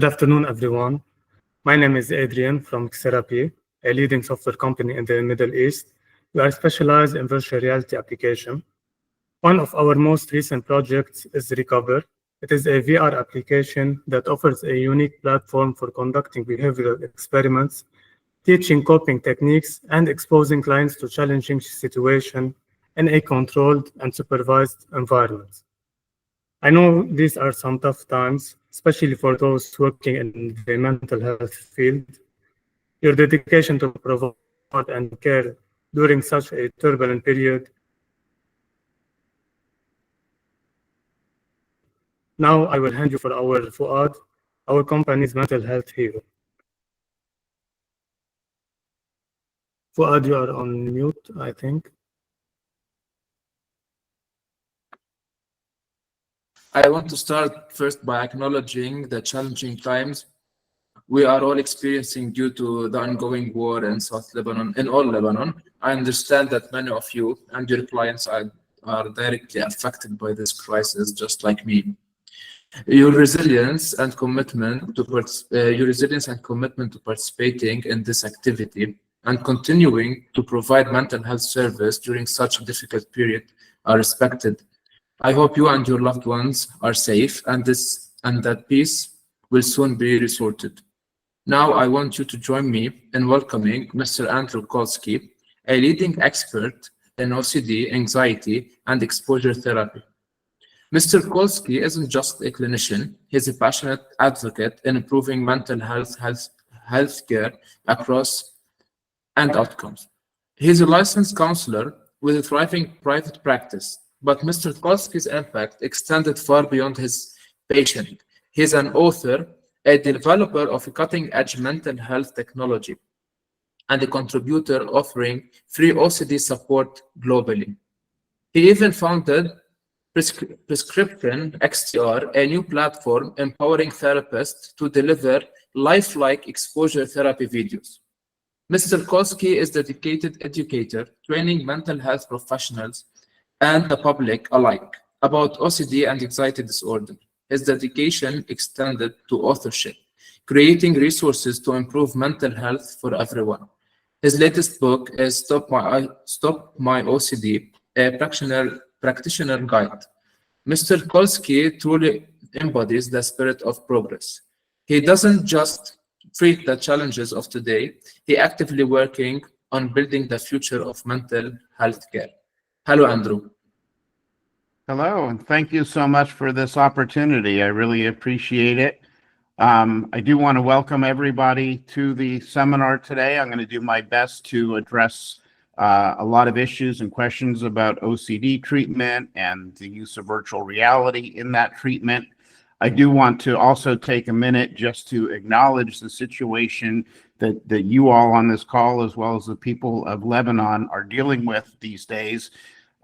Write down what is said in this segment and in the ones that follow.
Good afternoon, everyone. My name is Adrian from Xtherapy, a leading software company in the Middle East. We are specialized in virtual reality application. One of our most recent projects is Recover. It is a VR application that offers a unique platform for conducting behavioral experiments, teaching coping techniques, and exposing clients to challenging situations in a controlled and supervised environment. I know these are some tough times, especially for those working in the mental health field. Your dedication to provide support and care during such a turbulent period is inspiring. Now I will hand you for our Fuad, our company's mental health hero. Fuad, you are on mute, I think. I want to start first by acknowledging the challenging times we are all experiencing due to the ongoing war in South Lebanon, in all Lebanon. I understand that many of you and your clients are directly affected by this crisis, just like me. Your resilience and commitment to participating in this activity and continuing to provide mental health service during such a difficult period are respected. I hope you and your loved ones are safe and that peace will soon be restored. Now I want you to join me in welcoming Mr. Andrew Colsky, a leading expert in OCD, anxiety, and exposure therapy. Mr. Colsky isn't just a clinician, he's a passionate advocate in improving mental health care across and outcomes. He's a licensed counselor with a thriving private practice, but Mr. Colsky's impact extended far beyond his patient. He's an author, a developer of cutting-edge mental health technology, and a contributor offering free OCD support globally. He even founded Prescription XTR, a new platform empowering therapists to deliver lifelike exposure therapy videos. Mr. Colsky is a dedicated educator, training mental health professionals and the public alike about OCD and anxiety disorder. His dedication extended to authorship, creating resources to improve mental health for everyone. His latest book is Stop My OCD, a practitioner guide. Mr. Kolsky truly embodies the spirit of progress. He doesn't just treat the challenges of today, he actively working on building the future of mental health care. Hello, Andrew. Hello, and thank you so much for this opportunity. I really appreciate it. I do want to welcome everybody to the seminar today. I'm going to do my best to address a lot of issues and questions about OCD treatment and the use of virtual reality in that treatment. I do want to also take a minute just to acknowledge the situation that you all on this call, as well as the people of Lebanon, are dealing with these days.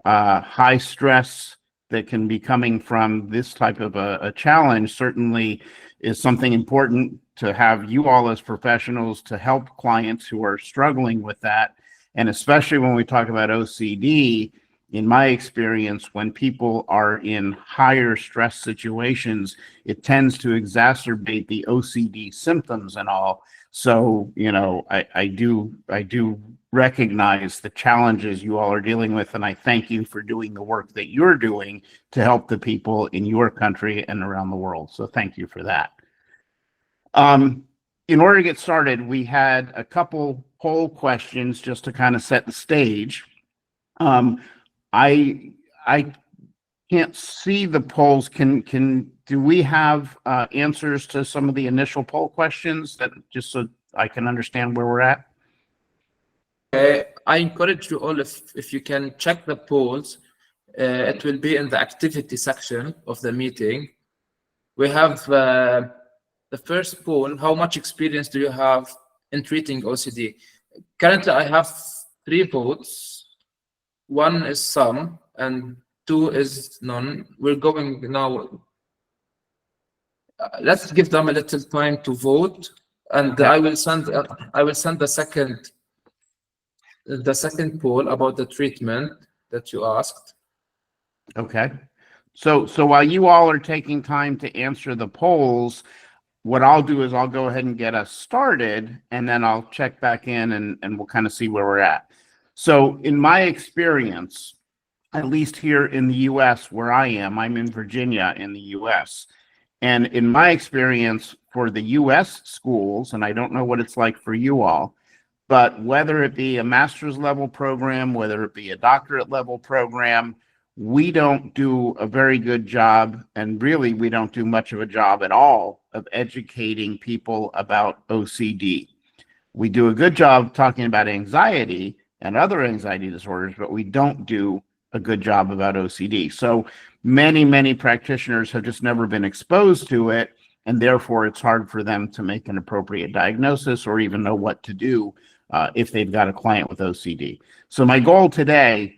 High stress that can be coming from this type of a challenge certainly is something important to have you all as professionals to help clients who are struggling with that. And especially when we talk about OCD, in my experience, when people are in higher stress situations, it tends to exacerbate the OCD symptoms and all. So, you know, I do recognize the challenges you all are dealing with, and I thank you for doing the work that you're doing to help the people in your country and around the world. So thank you for that. In order to get started, we had a couple poll questions just to kind of set the stage. I can't see the polls. Do we have answers to some of the initial poll questions, that just so I can understand where we're at? I encourage you all, if you can check the polls, it will be in the activity section of the meeting. We have the first poll: how much experience do you have in treating OCD? Currently, I have 3 votes. 1 is some, and 2 is none. We're going now. Let's give them a little time to vote, and okay. I will send the second poll about the treatment that you asked. Okay. So while you all are taking time to answer the polls, what I'll do is I'll go ahead and get us started, and then I'll check back in and we'll kind of see where we're at. So in my experience, at least here in the US where I'm in Virginia in the US. And in my experience for the US schools, and I don't know what it's like for you all, but whether it be a master's level program, whether it be a doctorate level program, we don't do a very good job, and really we don't do much of a job at all of educating people about OCD. We do a good job talking about anxiety and other anxiety disorders, but we don't do a good job about OCD. So many practitioners have just never been exposed to it, and therefore it's hard for them to make an appropriate diagnosis or even know what to do if they've got a client with OCD. So my goal today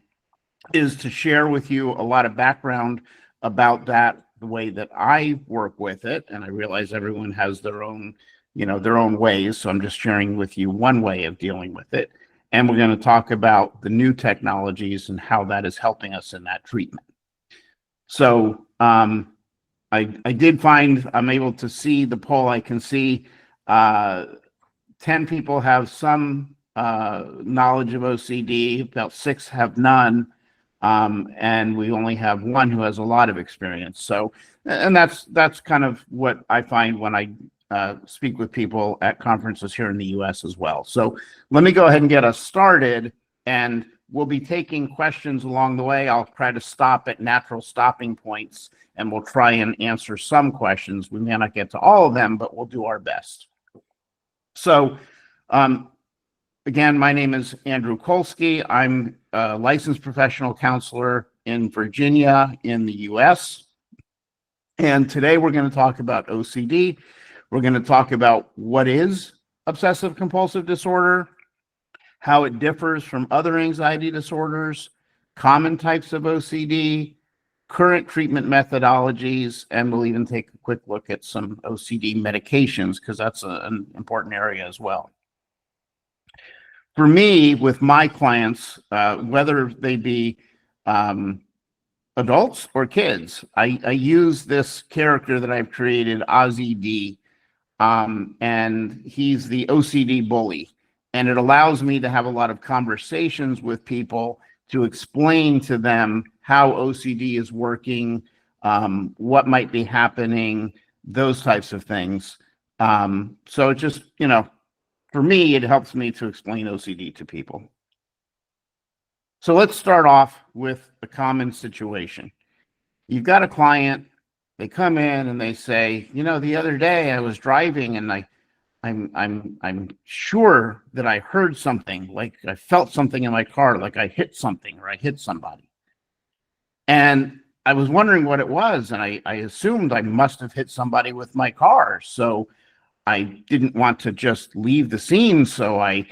is to share with you a lot of background about that, the way that I work with it, and I realize everyone has their own, their own ways, so I'm just sharing with you one way of dealing with it. And we're going to talk about the new technologies and how that is helping us in that treatment. So I did find, I'm able to see the poll. I can see 10 people have some knowledge of OCD, about 6 have none, and we only have 1 who has a lot of experience. So, and that's kind of what I find when I speak with people at conferences here in the US as well. So let me go ahead and get us started, and we'll be taking questions along the way. I'll try to stop at natural stopping points, and we'll try and answer some questions. We may not get to all of them, but we'll do our best. So again, my name is Andrew Colsky. I'm a licensed professional counselor in Virginia in the US. And today we're going to talk about OCD. We're going to talk about what is obsessive compulsive disorder, how it differs from other anxiety disorders, common types of OCD, current treatment methodologies, and we'll even take a quick look at some OCD medications because that's an important area as well. For me, with my clients, whether they be adults or kids, I use this character that I've created, OCD, and he's the OCD bully. And it allows me to have a lot of conversations with people to explain to them how OCD is working, what might be happening, those types of things. So it just, for me, it helps me to explain OCD to people. So let's start off with a common situation. You've got a client, they come in and they say, the other day I was driving and I'm sure that I heard something, like I felt something in my car, like I hit something or I hit somebody. And I was wondering what it was, and I assumed I must have hit somebody with my car. So I didn't want to just leave the scene, so I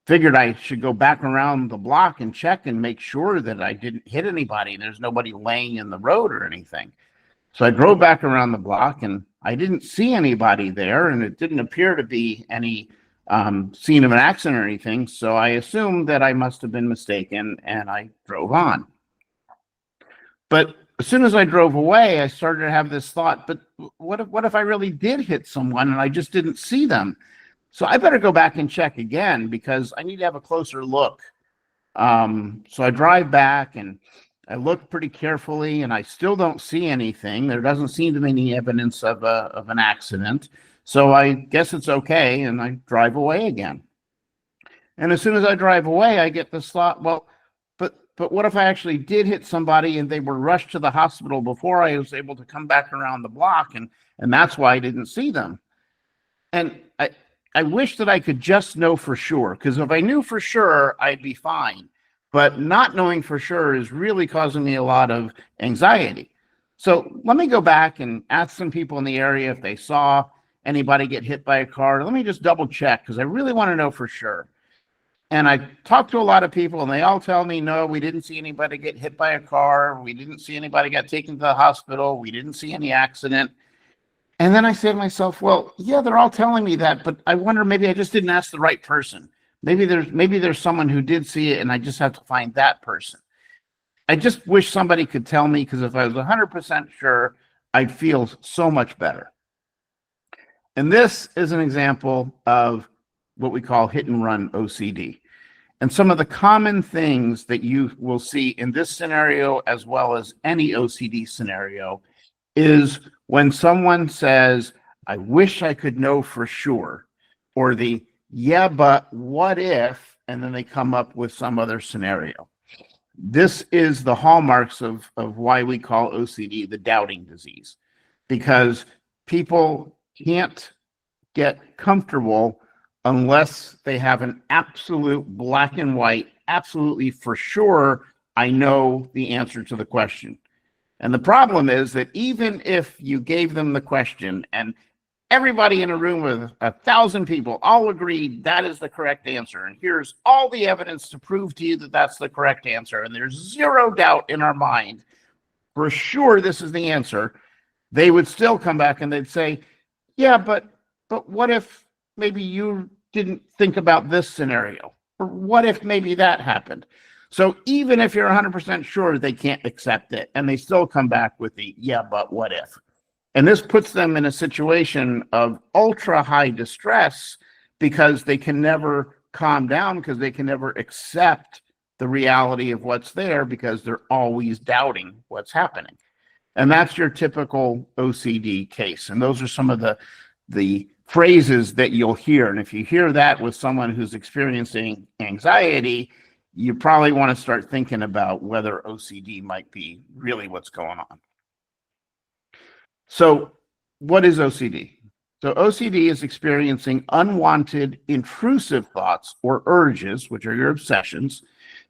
figured I should go back around the block and check and make sure that I didn't hit anybody. There's nobody laying in the road or anything. So I drove back around the block and I didn't see anybody there, and it didn't appear to be any scene of an accident or anything. So I assumed that I must have been mistaken, and I drove on. But as soon as I drove away, I started to have this thought, but what if I really did hit someone and I just didn't see them? So I better go back and check again because I need to have a closer look. So I drive back and I look pretty carefully and I still don't see anything. There doesn't seem to be any evidence of an accident. So I guess it's okay, and I drive away again. And as soon as I drive away, I get this thought, well, but what if I actually did hit somebody and they were rushed to the hospital before I was able to come back around the block, and that's why I didn't see them? And I wish that I could just know for sure, because if I knew for sure, I'd be fine. But not knowing for sure is really causing me a lot of anxiety. So let me go back and ask some people in the area if they saw anybody get hit by a car. Let me just double check because I really want to know for sure. And I talked to a lot of people and they all tell me, no, we didn't see anybody get hit by a car. We didn't see anybody get taken to the hospital. We didn't see any accident. And then I say to myself, well, yeah, they're all telling me that, but I wonder, maybe I just didn't ask the right person. Maybe there's someone who did see it and I just have to find that person. I just wish somebody could tell me, because if I was 100% sure, I'd feel so much better. And this is an example of what we call hit and run OCD. And some of the common things that you will see in this scenario, as well as any OCD scenario, is when someone says, I wish I could know for sure, or the, yeah, but what if, and then they come up with some other scenario. This is the hallmarks of why we call OCD the doubting disease, because people can't get comfortable unless they have an absolute black and white, absolutely for sure, I know the answer to the question. And the problem is that even if you gave them the question and everybody in a room with 1,000 people all agreed that is the correct answer, and here's all the evidence to prove to you that that's the correct answer, and there's zero doubt in our mind, for sure this is the answer, they would still come back and they'd say, yeah, but what if maybe you didn't think about this scenario? Or what if maybe that happened? So even if you're 100% sure, they can't accept it, and they still come back with the, yeah, but what if? And this puts them in a situation of ultra high distress because they can never calm down, because they can never accept the reality of what's there, because they're always doubting what's happening. And that's your typical OCD case. And those are some of the phrases that you'll hear. And if you hear that with someone who's experiencing anxiety, you probably want to start thinking about whether OCD might be really what's going on. So what is OCD? So OCD is experiencing unwanted, intrusive thoughts or urges, which are your obsessions,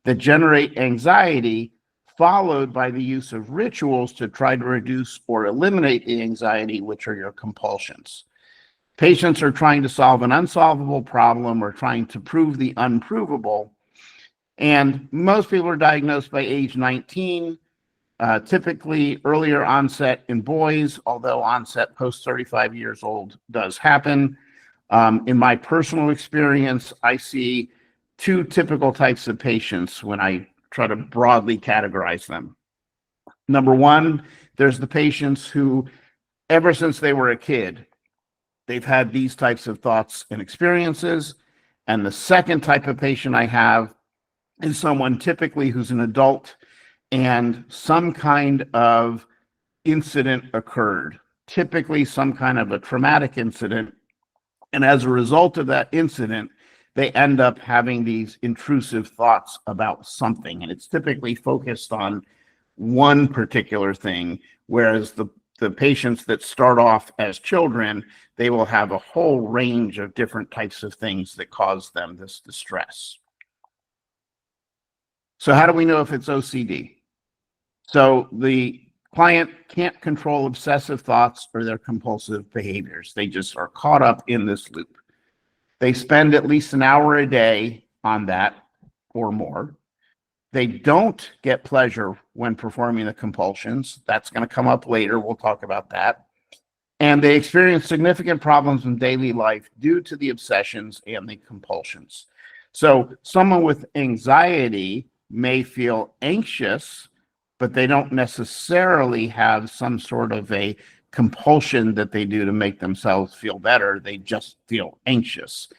that generate anxiety, followed by the use of rituals to try to reduce or eliminate the anxiety, which are your compulsions. Patients are trying to solve an unsolvable problem or trying to prove the unprovable. And most people are diagnosed by age 19, typically earlier onset in boys, although onset post 35 years old does happen. In my personal experience, I see two typical types of patients when I try to broadly categorize them. Number one, there's the patients who, ever since they were a kid, they've had these types of thoughts and experiences. And the second type of patient I have is someone typically who's an adult and some kind of incident occurred, typically some kind of a traumatic incident. And as a result of that incident, they end up having these intrusive thoughts about something. And it's typically focused on one particular thing, whereas the patients that start off as children, they will have a whole range of different types of things that cause them this distress. So how do we know if it's OCD? So the client can't control obsessive thoughts or their compulsive behaviors. They just are caught up in this loop. They spend at least an hour a day on that or more. They don't get pleasure when performing the compulsions. That's going to come up later. We'll talk about that. And they experience significant problems in daily life due to the obsessions and the compulsions. So someone with anxiety may feel anxious, but they don't necessarily have some sort of a compulsion that they do to make themselves feel better. They just feel anxious.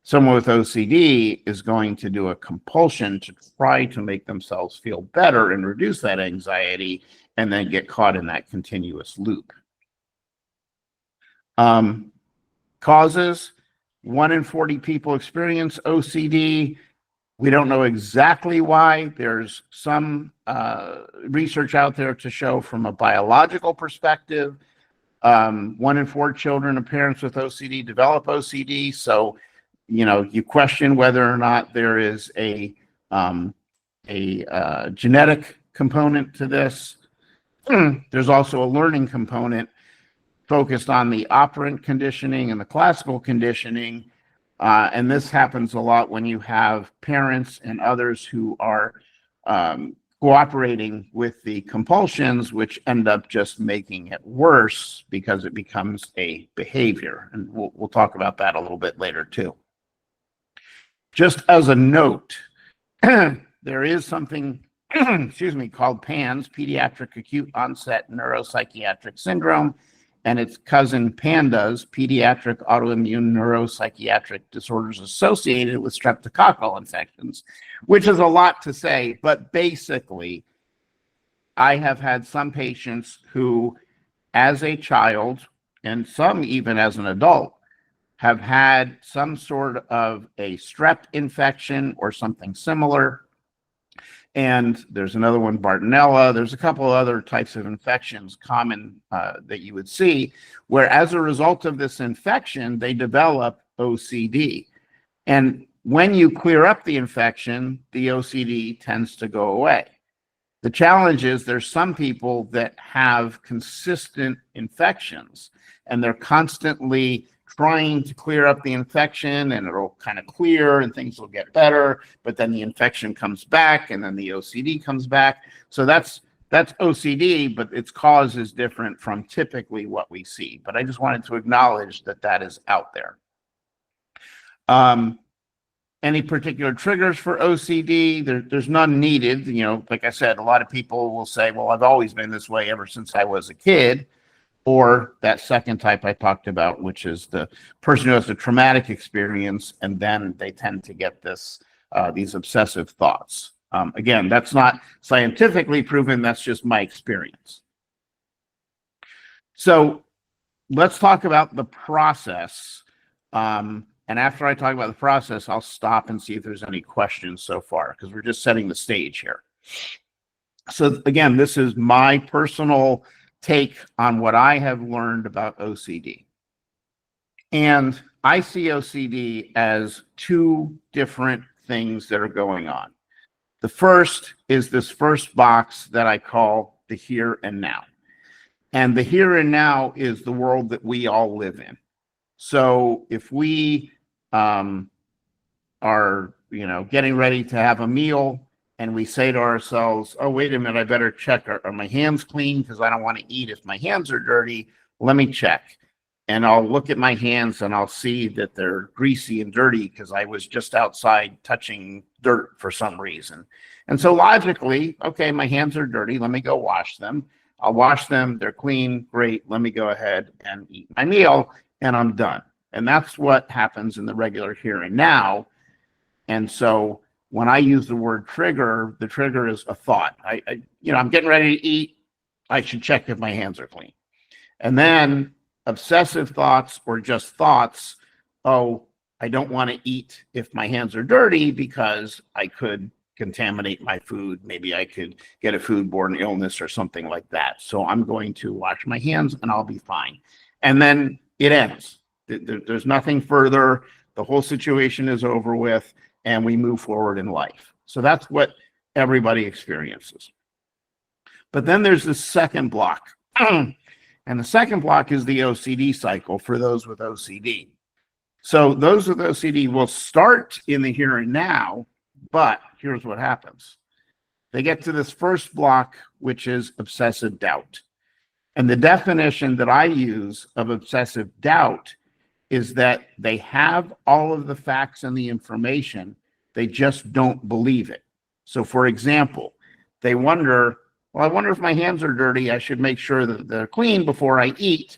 Someone with OCD is going to do a compulsion to try to make themselves feel better and reduce that anxiety, and then get caught in that continuous loop. Causes: 1 in 40 people experience OCD. We don't know exactly why. There's some research out there to show from a biological perspective. 1 in 4 children of parents with OCD develop OCD. So, you question whether or not there is a genetic component to this. There's also a learning component focused on the operant conditioning and the classical conditioning. And this happens a lot when you have parents and others who are cooperating with the compulsions, which end up just making it worse because it becomes a behavior. And we'll talk about that a little bit later too. Just as a note, there is something, called PANS, Pediatric Acute Onset Neuropsychiatric Syndrome. and its cousin PANDAS, pediatric autoimmune neuropsychiatric disorders associated with streptococcal infections, which is a lot to say, but basically, I have had some patients who, as a child, and some even as an adult, have had some sort of a strep infection or something similar. And there's another one, Bartonella. There's a couple other types of infections common that you would see, where as a result of this infection, they develop OCD. And when you clear up the infection, the OCD tends to go away. The challenge is there's some people that have consistent infections, and they're constantly trying to clear up the infection, and it'll kind of clear and things will get better, but then the infection comes back and then the OCD comes back. So that's OCD, but its cause is different from typically what we see. But I just wanted to acknowledge that that is out there. Any particular triggers for OCD? There's none needed. You know, like I said, a lot of people will say, well, I've always been this way ever since I was a kid. Or that second type I talked about, which is the person who has a traumatic experience, and then they tend to get these obsessive thoughts. Again, that's not scientifically proven, that's just my experience. So let's talk about the process. And after I talk about the process, I'll stop and see if there's any questions so far, because we're just setting the stage here. So again, this is my personal take on what I have learned about OCD. And I see OCD as two different things that are going on. The first is this first box that I call the here and now. And the here and now is the world that we all live in. So if we are, getting ready to have a meal, and we say to ourselves, oh, wait a minute, I better check, are my hands clean? Because I don't want to eat if my hands are dirty. Let me check. And I'll look at my hands and I'll see that they're greasy and dirty because I was just outside touching dirt for some reason. And so logically, okay, my hands are dirty. Let me go wash them. I'll wash them. They're clean. Great. Let me go ahead and eat my meal, and I'm done. And that's what happens in the regular here and now. And so when I use the word trigger, the trigger is a thought. I'm getting ready to eat. I should check if my hands are clean. And then obsessive thoughts or just thoughts, oh, I don't want to eat if my hands are dirty because I could contaminate my food. Maybe I could get a foodborne illness or something like that. So I'm going to wash my hands and I'll be fine. And then it ends. There's nothing further. The whole situation is over with, and we move forward in life. So that's what everybody experiences. But then there's the second block. And the second block is the OCD cycle for those with OCD. So those with OCD will start in the here and now, but here's what happens. They get to this first block, which is obsessive doubt. And the definition that I use of obsessive doubt is that they have all of the facts and the information, they just don't believe it. So for example, they wonder, well, I wonder if my hands are dirty, I should make sure that they're clean before I eat.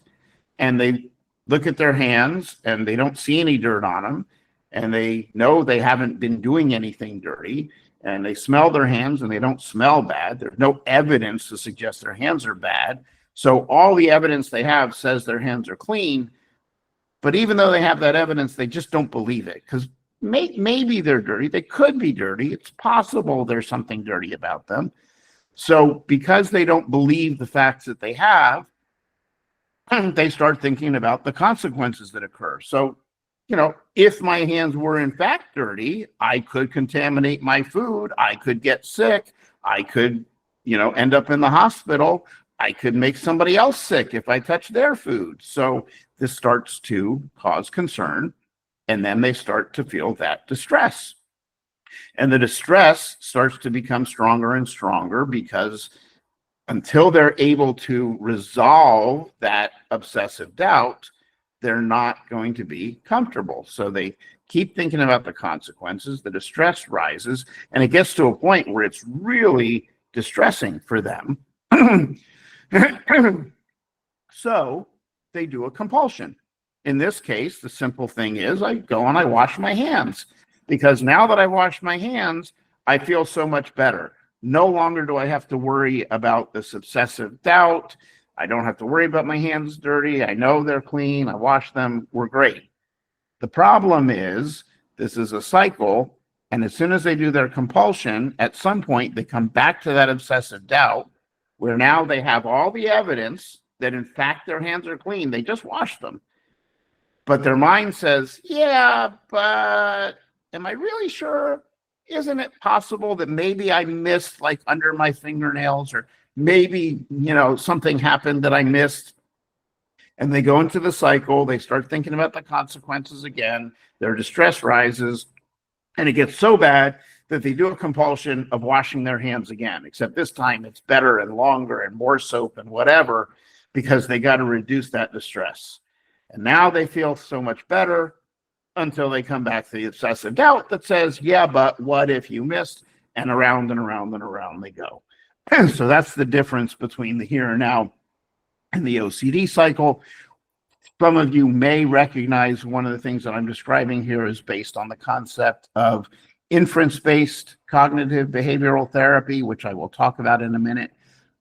And they look at their hands and they don't see any dirt on them. And they know they haven't been doing anything dirty. And they smell their hands and they don't smell bad. There's no evidence to suggest their hands are bad. So all the evidence they have says their hands are clean. But even though they have that evidence, they just don't believe it because maybe they're dirty. They could be dirty. It's possible there's something dirty about them. So because they don't believe the facts that they have, they start thinking about the consequences that occur. So, if my hands were in fact dirty, I could contaminate my food. I could get sick. I could, end up in the hospital. I could make somebody else sick if I touch their food. So this starts to cause concern, and then they start to feel that distress. And the distress starts to become stronger and stronger because until they're able to resolve that obsessive doubt, they're not going to be comfortable. So they keep thinking about the consequences, the distress rises, and it gets to a point where it's really distressing for them. So they do a compulsion. In this case, the simple thing is I go and I wash my hands, because now that I wash my hands, I feel so much better. No longer do I have to worry about this obsessive doubt. I don't have to worry about my hands dirty. I know they're clean. I wash them. We're great. The problem is this is a cycle. And as soon as they do their compulsion, at some point, they come back to that obsessive doubt, where now they have all the evidence that, in fact, their hands are clean. They just washed them. But their mind says, yeah, but am I really sure? Isn't it possible that maybe I missed like under my fingernails, or maybe, something happened that I missed? And they go into the cycle. They start thinking about the consequences again. Their distress rises, and it gets so bad that they do a compulsion of washing their hands again, except this time it's better and longer and more soap and whatever, because they got to reduce that distress. And now they feel so much better until they come back to the obsessive doubt that says, yeah, but what if you missed? And around and around and around they go. So that's the difference between the here and now and the OCD cycle. Some of you may recognize one of the things that I'm describing here is based on the concept of inference-based cognitive behavioral therapy, which I will talk about in a minute.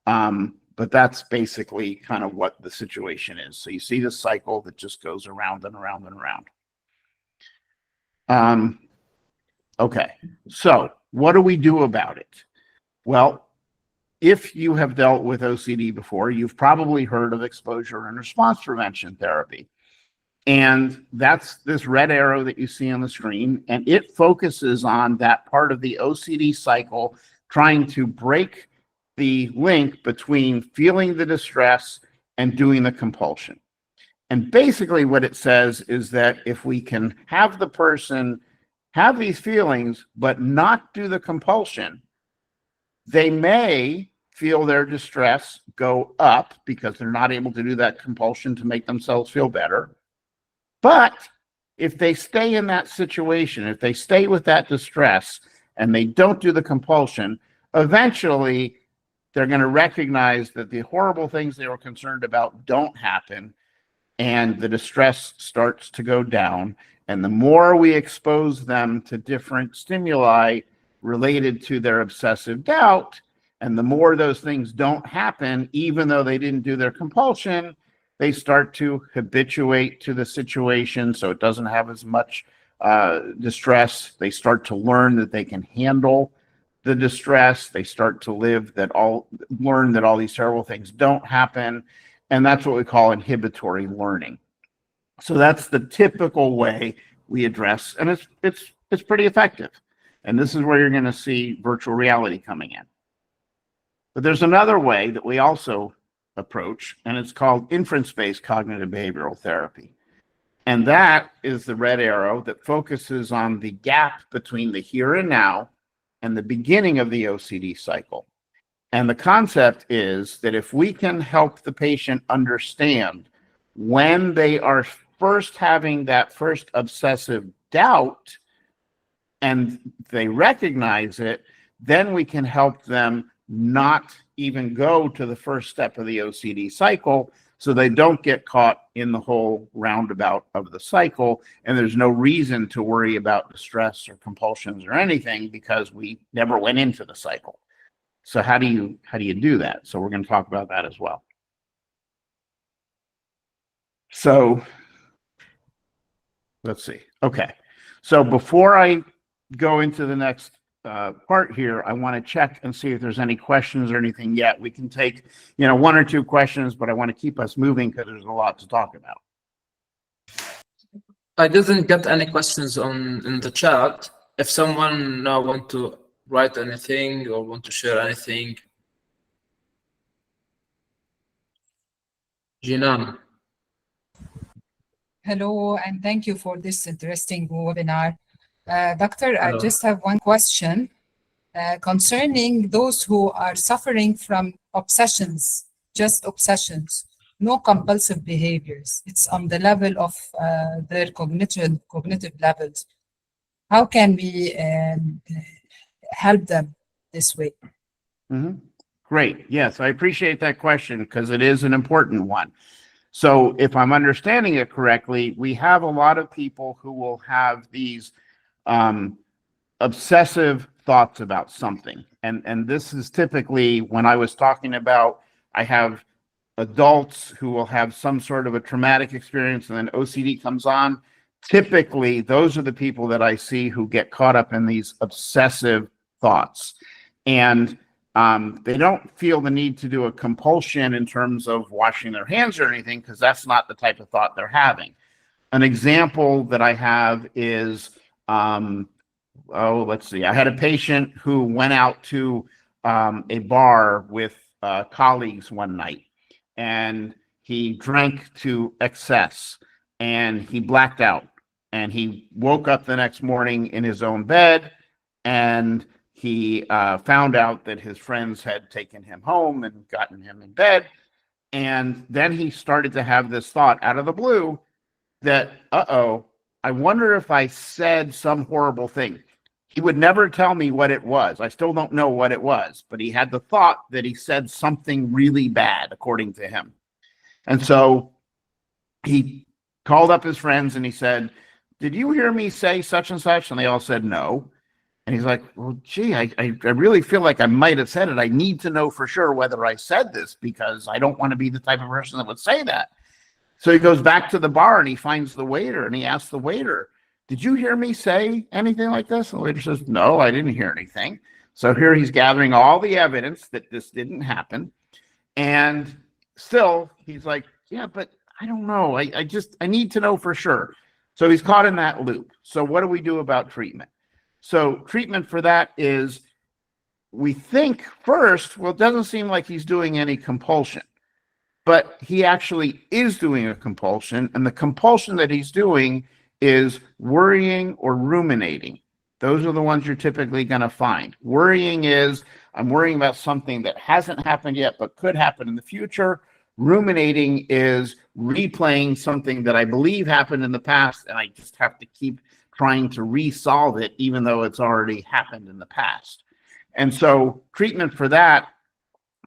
But that's basically kind of what the situation is. So you see the cycle that just goes around and around and around. Okay, so what do we do about it? Well, if you have dealt with OCD before, you've probably heard of exposure and response prevention therapy. And that's this red arrow that you see on the screen, and it focuses on that part of the OCD cycle, trying to break the link between feeling the distress and doing the compulsion. And basically what it says is that if we can have the person have these feelings but not do the compulsion, they may feel their distress go up because they're not able to do that compulsion to make themselves feel better. But if they stay in that situation, if they stay with that distress and they don't do the compulsion, eventually they're going to recognize that the horrible things they were concerned about don't happen, and the distress starts to go down. And the more we expose them to different stimuli related to their obsessive doubt, and the more those things don't happen, even though they didn't do their compulsion, they start to habituate to the situation, so it doesn't have as much distress. They start to learn that they can handle the distress. They start to learn that all these terrible things don't happen. And that's what we call inhibitory learning. So that's the typical way we address, and it's pretty effective. And this is where you're going to see virtual reality coming in. But there's another way that we also approach, and it's called inference-based cognitive behavioral therapy. And that is the red arrow that focuses on the gap between the here and now and the beginning of the OCD cycle. And the concept is that if we can help the patient understand when they are first having that first obsessive doubt and they recognize it, then we can help them not even go to the first step of the OCD cycle, so they don't get caught in the whole roundabout of the cycle, and there's no reason to worry about distress or compulsions or anything because we never went into the cycle. So how do you do that? So we're going to talk about that as well. So let's see. Okay. So before I go into the next part here, I want to check and see if there's any questions or anything yet. We can take, one or two questions, but I want to keep us moving because there's a lot to talk about. I didn't get any questions in the chat. If someone now want to write anything or want to share anything, Jinan. Hello, and thank you for this interesting webinar. Doctor, Hello. I just have one question concerning those who are suffering from obsessions, just obsessions, no compulsive behaviors. It's on the level of their cognitive levels. How can we help them this way? Mm-hmm. Great. Yes, I appreciate that question because it is an important one. So if I'm understanding it correctly, we have a lot of people who will have these obsessive thoughts about something. And this is typically when I was talking about, I have adults who will have some sort of a traumatic experience and then OCD comes on. Typically, those are the people that I see who get caught up in these obsessive thoughts. And they don't feel the need to do a compulsion in terms of washing their hands or anything, because that's not the type of thought they're having. An example that I have is, let's see. I had a patient who went out to a bar with colleagues one night, and he drank to excess, and he blacked out, and he woke up the next morning in his own bed, and he found out that his friends had taken him home and gotten him in bed. And then he started to have this thought out of the blue that, I wonder if I said some horrible thing. He would never tell me what it was. I still don't know what it was, but he had the thought that he said something really bad, according to him. And so he called up his friends and he said, "Did you hear me say such and such?" And they all said no. And he's like, "Well, gee, I really feel like I might have said it. I need to know for sure whether I said this, because I don't want to be the type of person that would say that." So he goes back to the bar and he finds the waiter and he asks the waiter, "Did you hear me say anything like this?" And the waiter says, "No, I didn't hear anything." So here he's gathering all the evidence that this didn't happen. And still he's like, "Yeah, but I don't know. I need to know for sure." So he's caught in that loop. So what do we do about treatment? So treatment for that is, we think first, well, it doesn't seem like he's doing any compulsion, but he actually is doing a compulsion. And the compulsion that he's doing is worrying or ruminating. Those are the ones you're typically going to find. Worrying is, I'm worrying about something that hasn't happened yet, but could happen in the future. Ruminating is replaying something that I believe happened in the past, and I just have to keep trying to resolve it, even though it's already happened in the past. And so treatment for that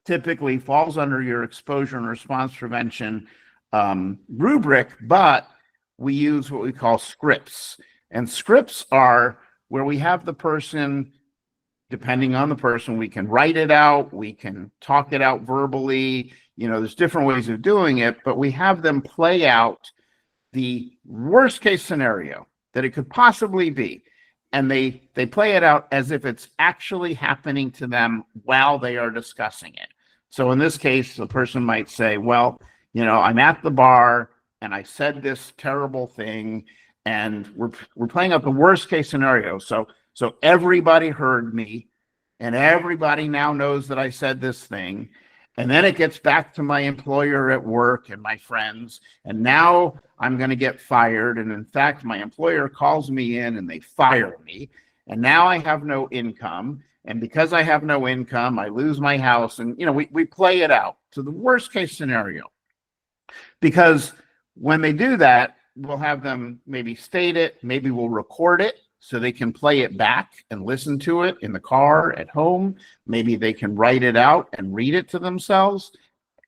typically falls under your exposure and response prevention rubric, but we use what we call scripts. And scripts are where we have the person, depending on the person, we can write it out, we can talk it out verbally, there's different ways of doing it, but we have them play out the worst case scenario that it could possibly be. And they play it out as if it's actually happening to them while they are discussing it. So in this case, the person might say, "Well, I'm at the bar and I said this terrible thing, and we're playing out the worst case scenario. So everybody heard me, and everybody now knows that I said this thing. And then it gets back to my employer at work and my friends, and now I'm going to get fired. And in fact, my employer calls me in and they fire me. And now I have no income. And because I have no income, I lose my house." And, we play it out to the worst case scenario. Because when they do that, we'll have them maybe state it, maybe we'll record it so they can play it back and listen to it in the car, at home. Maybe they can write it out and read it to themselves.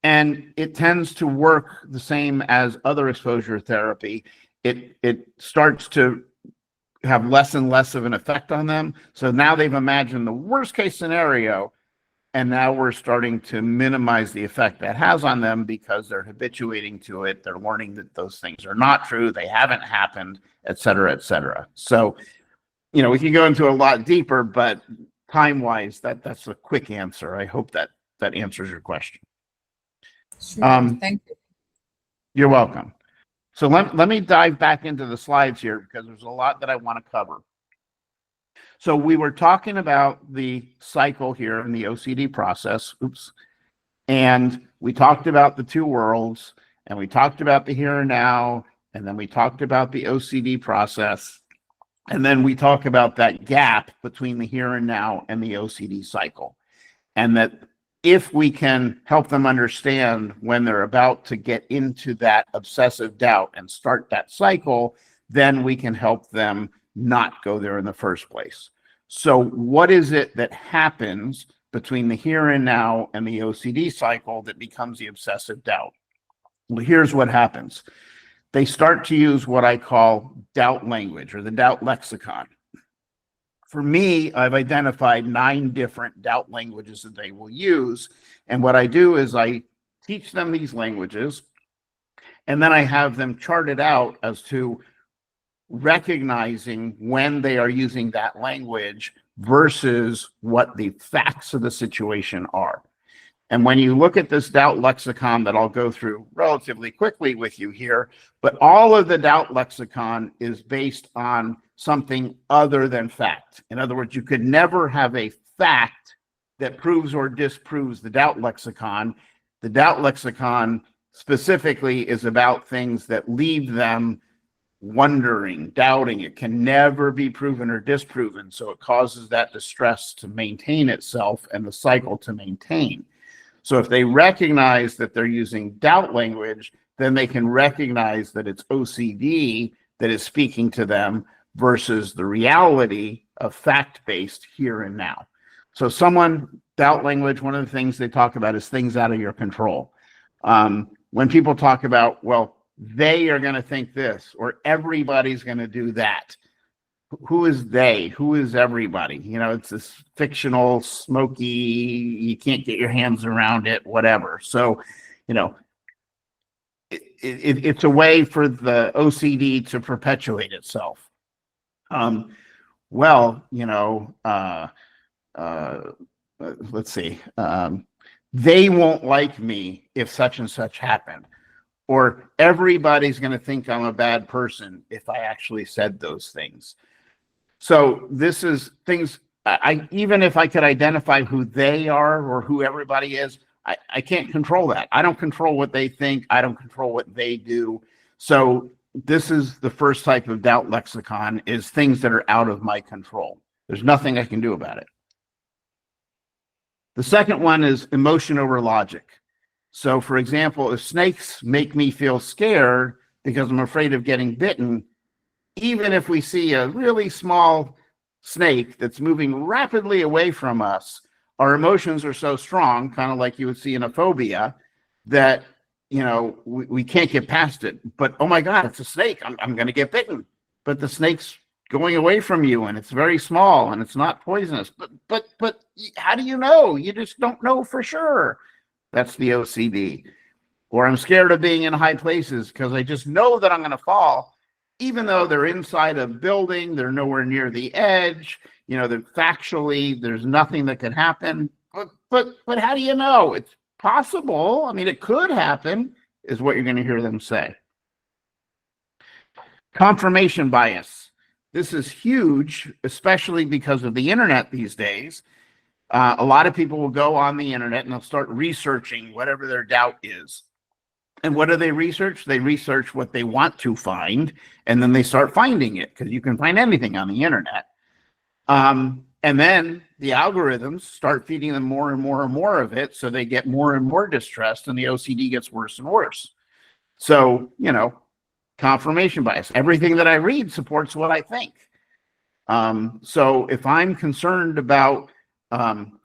And it tends to work the same as other exposure therapy. It starts to have less and less of an effect on them. So now they've imagined the worst case scenario, and now we're starting to minimize the effect that has on them because they're habituating to it. They're learning that those things are not true, they haven't happened, et cetera, et cetera. So, we can go into a lot deeper, but time-wise, that's a quick answer. I hope that answers your question. Sure, thank you. You're welcome. So let me dive back into the slides here, because there's a lot that I want to cover. So we were talking about the cycle here in the OCD process. And we talked about the two worlds, and we talked about the here and now, and then we talked about the OCD process. And then we talk about that gap between the here and now and the OCD cycle. And that if we can help them understand when they're about to get into that obsessive doubt and start that cycle, then we can help them not go there in the first place. So what is it that happens between the here and now and the OCD cycle that becomes the obsessive doubt? here's what happens. They start to use what I call doubt language or the doubt lexicon. For me, I've identified 9 different doubt languages that they will use. And what I do is I teach them these languages, and then I have them charted out as to recognizing when they are using that language versus what the facts of the situation are. And when you look at this doubt lexicon that I'll go through relatively quickly with you here, but all of the doubt lexicon is based on something other than fact. In other words, you could never have a fact that proves or disproves the doubt lexicon. The doubt lexicon specifically is about things that leave them wondering, doubting. It can never be proven or disproven. So it causes that distress to maintain itself and the cycle to maintain. So if they recognize that they're using doubt language, then they can recognize that it's OCD that is speaking to them versus the reality of fact-based here and now. So doubt language, one of the things they talk about is things out of your control. When people talk about, well, they are going to think this, or everybody's going to do that. Who is they? Who is everybody? You know, it's this fictional, smoky, you can't get your hands around it, whatever. So, you know, it's a way for the OCD to perpetuate itself. Well, you know, let's see. They won't like me if such and such happened. Or everybody's going to think I'm a bad person if I actually said those things. So this is things, even if I could identify who they are or who everybody is, I can't control that. I don't control what they think. I don't control what they do. So this is the first type of doubt lexicon, is things that are out of my control. There's nothing I can do about it. The second one is emotion over logic. So for example, if snakes make me feel scared because I'm afraid of getting bitten, even if we see a really small snake that's moving rapidly away from us, our emotions are so strong, kind of like you would see in a phobia, that, you know, we can't get past it. But, oh my God, it's a snake. I'm going to get bitten. But the snake's going away from you, and it's very small, and it's not poisonous. But how do you know? You just don't know for sure. That's the OCD. Or I'm scared of being in high places because I just know that I'm going to fall, even though they're inside a building, they're nowhere near the edge, you know, that factually there's nothing that could happen. But how do you know? It's possible. I mean, it could happen, is what you're going to hear them say. Confirmation bias. This is huge, especially because of the internet these days. A lot of people will go on the internet and they'll start researching whatever their doubt is. And what do they research? They research what they want to find, and then they start finding it, because you can find anything on the internet. And then the algorithms start feeding them more and more and more of it, so they get more and more distressed, and the OCD gets worse and worse. So, you know, confirmation bias. Everything that I read supports what I think. So if I'm concerned about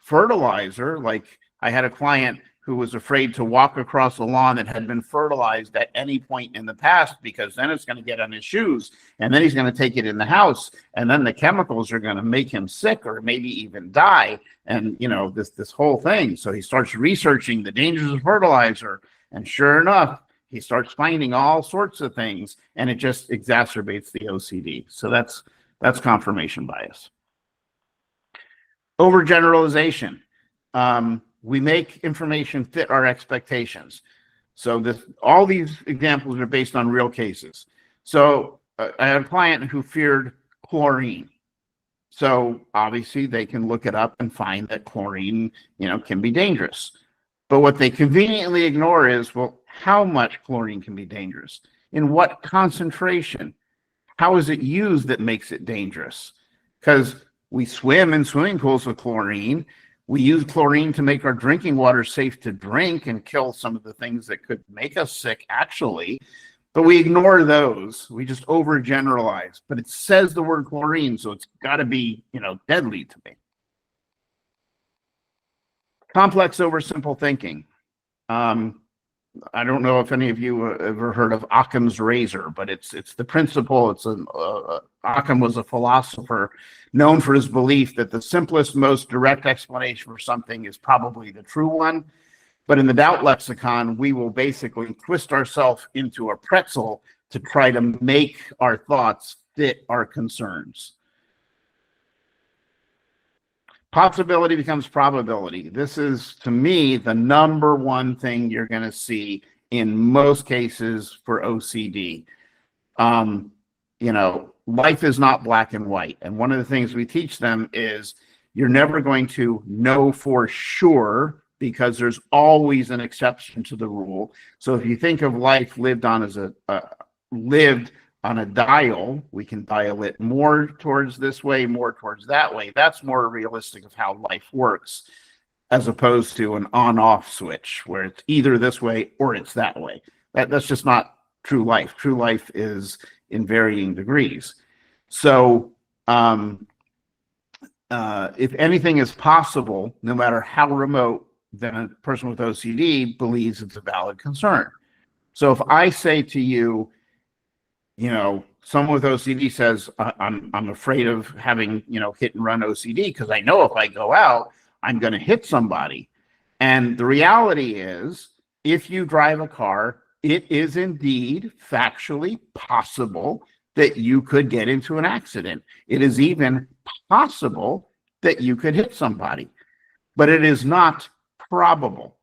fertilizer, like I had a client who was afraid to walk across a lawn that had been fertilized at any point in the past, because then it's going to get on his shoes, and then he's going to take it in the house, and then the chemicals are going to make him sick or maybe even die, and you know, this whole thing. So he starts researching the dangers of fertilizer, and sure enough, he starts finding all sorts of things, and it just exacerbates the OCD. So that's confirmation bias. Overgeneralization. We make information fit our expectations. So all these examples are based on real cases. So I had a client who feared chlorine. So obviously they can look it up and find that chlorine, you know, can be dangerous. But what they conveniently ignore is, well, how much chlorine can be dangerous? In what concentration? How is it used that makes it dangerous? Because we swim in swimming pools with chlorine. We use chlorine to make our drinking water safe to drink and kill some of the things that could make us sick, actually. But we ignore those. We just overgeneralize. But it says the word chlorine, so it's got to be, you know, deadly to me. Complex over simple thinking. I don't know if any of you have ever heard of Occam's razor, but it's the principle. Occam was a philosopher known for his belief that the simplest, most direct explanation for something is probably the true one. But in the doubt lexicon, we will basically twist ourselves into a pretzel to try to make our thoughts fit our concerns. Possibility becomes probability. This is, to me, the number one thing you're going to see in most cases for OCD. Life is not black and white. And one of the things we teach them is you're never going to know for sure, because there's always an exception to the rule. So if you think of life lived on a dial, we can dial it more towards this way, more towards that way. That's more realistic of how life works, as opposed to an on-off switch where it's either this way or it's that way. That's just not true life. True life is in varying degrees. So if anything is possible, no matter how remote, then a person with OCD believes it's a valid concern. So if I say to you, someone with OCD says, I'm afraid of having, hit and run OCD because I know if I go out, I'm going to hit somebody. And the reality is, if you drive a car, it is indeed factually possible that you could get into an accident. It is even possible that you could hit somebody, but it is not probable.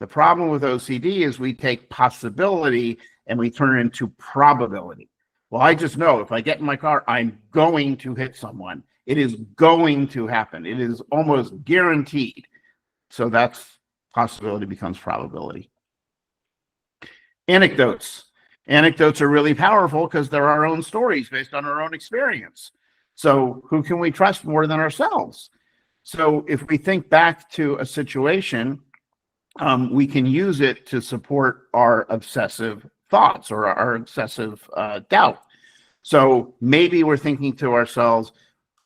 The problem with OCD is we take possibility and we turn it into probability. Well, I just know if I get in my car, I'm going to hit someone. It is going to happen. It is almost guaranteed. So that's possibility becomes probability. Anecdotes. Anecdotes are really powerful because they're our own stories based on our own experience. So who can we trust more than ourselves? So if we think back to a situation, we can use it to support our obsessive thoughts or our obsessive doubt. So maybe we're thinking to ourselves,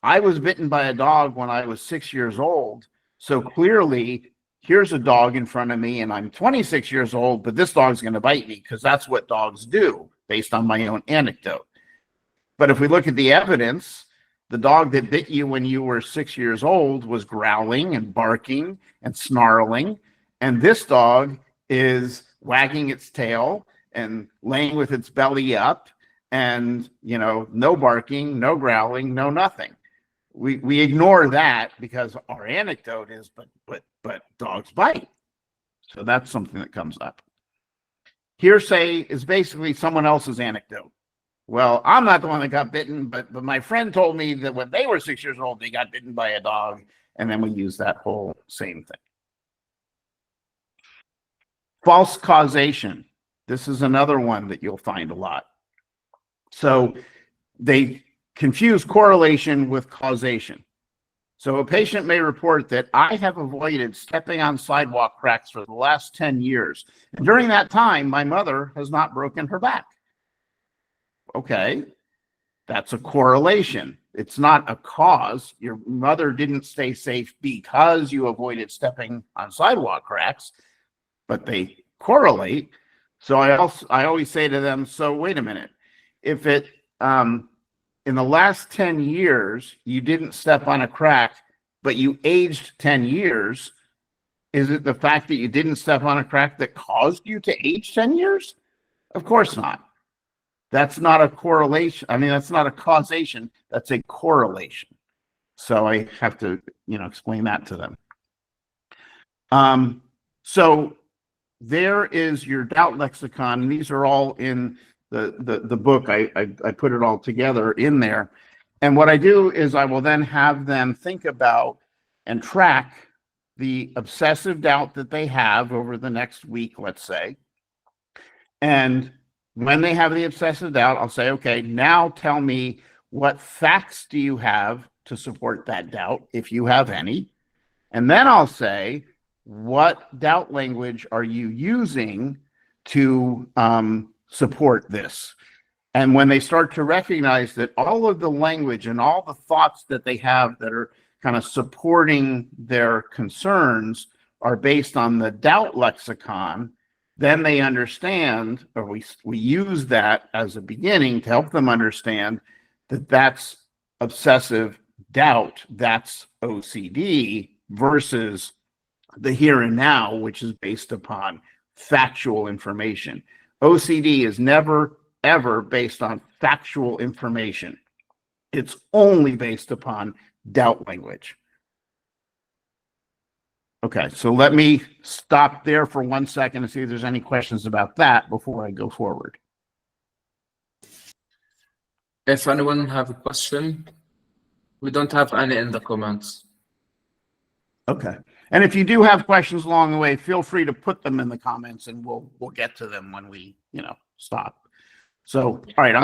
I was bitten by a dog when I was 6 years old. So clearly, here's a dog in front of me and I'm 26 years old, but this dog's going to bite me because that's what dogs do based on my own anecdote. But if we look at the evidence, the dog that bit you when you were 6 years old was growling and barking and snarling. And this dog is wagging its tail and laying with its belly up and, no barking, no growling, no nothing. We ignore that because our anecdote is, but dogs bite. So that's something that comes up. Hearsay is basically someone else's anecdote. Well, I'm not the one that got bitten, but my friend told me that when they were 6 years old, they got bitten by a dog. And then we use that whole same thing. False causation. This is another one that you'll find a lot. So they confuse correlation with causation. So a patient may report that I have avoided stepping on sidewalk cracks for the last 10 years. And during that time, my mother has not broken her back. Okay, that's a correlation. It's not a cause. Your mother didn't stay safe because you avoided stepping on sidewalk cracks, but they correlate. So I always say to them, so wait a minute. If it in the last 10 years, you didn't step on a crack, but you aged 10 years, is it the fact that you didn't step on a crack that caused you to age 10 years? Of course not. That's not a correlation. I mean, that's not a causation. That's a correlation. So I have to, explain that to them. So there is your doubt lexicon. And these are all in the book. I put it all together in there. And what I do is I will then have them think about and track the obsessive doubt that they have over the next week, let's say. And when they have the obsessive doubt, I'll say, okay, now tell me what facts do you have to support that doubt, if you have any. And then I'll say, what doubt language are you using to support this? And when they start to recognize that all of the language and all the thoughts that they have that are kind of supporting their concerns are based on the doubt lexicon, then they understand, or we use that as a beginning to help them understand that that's obsessive doubt, that's OCD, versus the here and now, which is based upon factual information. OCD is never, ever based on factual information. It's only based upon doubt language. Okay, so let me stop there for 1 second and see if there's any questions about that before I go forward. If anyone have a question, we don't have any in the comments. Okay, and if you do have questions along the way, feel free to put them in the comments, and we'll get to them when we stop. So, all right,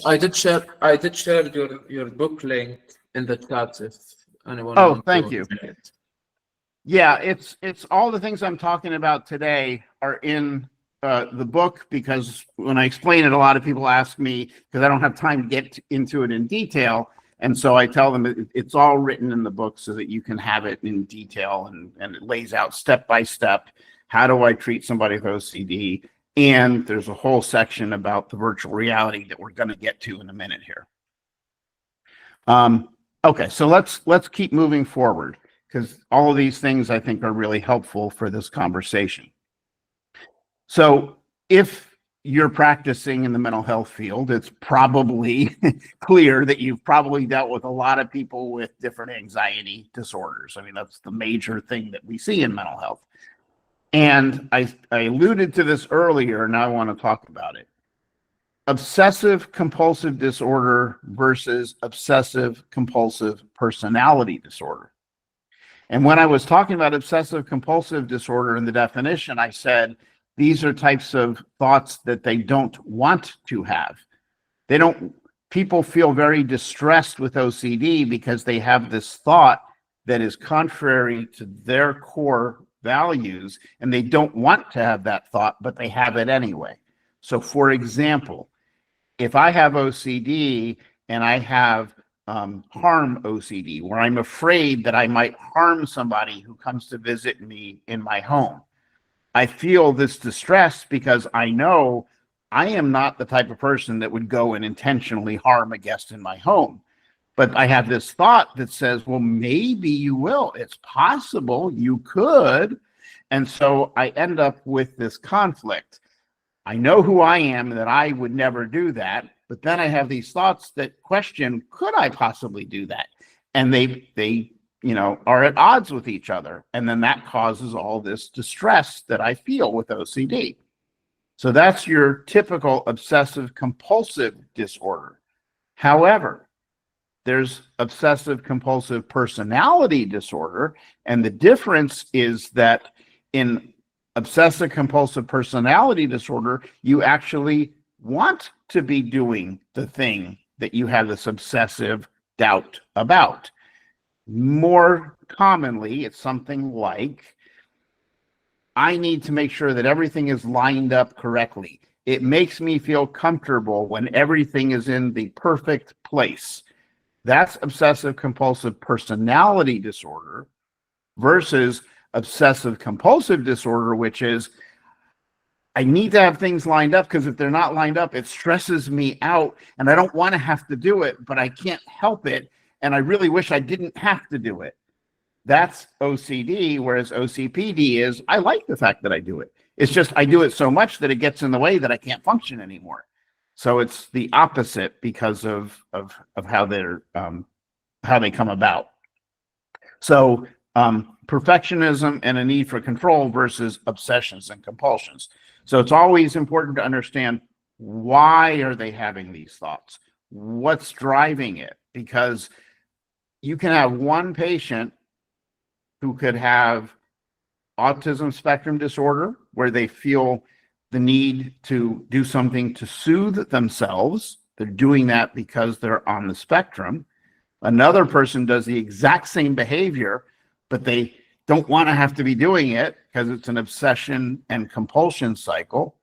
I did share your book link in the chat if anyone. Oh, thank you. Yeah, it's all the things I'm talking about today are in the book, because when I explain it, a lot of people ask me, because I don't have time to get into it in detail. And so I tell them it's all written in the book so that you can have it in detail, and it lays out step by step, how do I treat somebody with OCD? And there's a whole section about the virtual reality that we're going to get to in a minute here. Okay, so let's keep moving forward, because all of these things I think are really helpful for this conversation. So if you're practicing in the mental health field, it's probably clear that you've probably dealt with a lot of people with different anxiety disorders. I mean, that's the major thing that we see in mental health. And I alluded to this earlier, and now I want to talk about it. Obsessive compulsive disorder versus obsessive compulsive personality disorder. And when I was talking about obsessive compulsive disorder in the definition, I said, these are types of thoughts that they don't want to have. People feel very distressed with OCD because they have this thought that is contrary to their core values, and they don't want to have that thought, but they have it anyway. So for example, if I have OCD and I have harm OCD, where I'm afraid that I might harm somebody who comes to visit me in my home, I feel this distress because I know I am not the type of person that would go and intentionally harm a guest in my home. But I have this thought that says, well, maybe you will. It's possible you could. And so I end up with this conflict. I know who I am and that I would never do that. But then I have these thoughts that question, could I possibly do that? And they are at odds with each other. And then that causes all this distress that I feel with OCD. So that's your typical obsessive compulsive disorder. However, there's obsessive compulsive personality disorder. And the difference is that in obsessive compulsive personality disorder, you actually want to be doing the thing that you have this obsessive doubt about. More commonly, it's something like, I need to make sure that everything is lined up correctly. It makes me feel comfortable when everything is in the perfect place. That's obsessive compulsive personality disorder versus obsessive compulsive disorder, which is, I need to have things lined up, because if they're not lined up, it stresses me out and I don't want to have to do it, but I can't help it. And I really wish I didn't have to do it. That's OCD, whereas OCPD is, I like the fact that I do it. It's just I do it so much that it gets in the way that I can't function anymore. So it's the opposite because of how they come about. So perfectionism and a need for control versus obsessions and compulsions. So it's always important to understand, why are they having these thoughts? What's driving it? Because you can have one patient who could have autism spectrum disorder, where they feel the need to do something to soothe themselves. They're doing that because they're on the spectrum. Another person does the exact same behavior, but they don't want to have to be doing it because it's an obsession and compulsion cycle.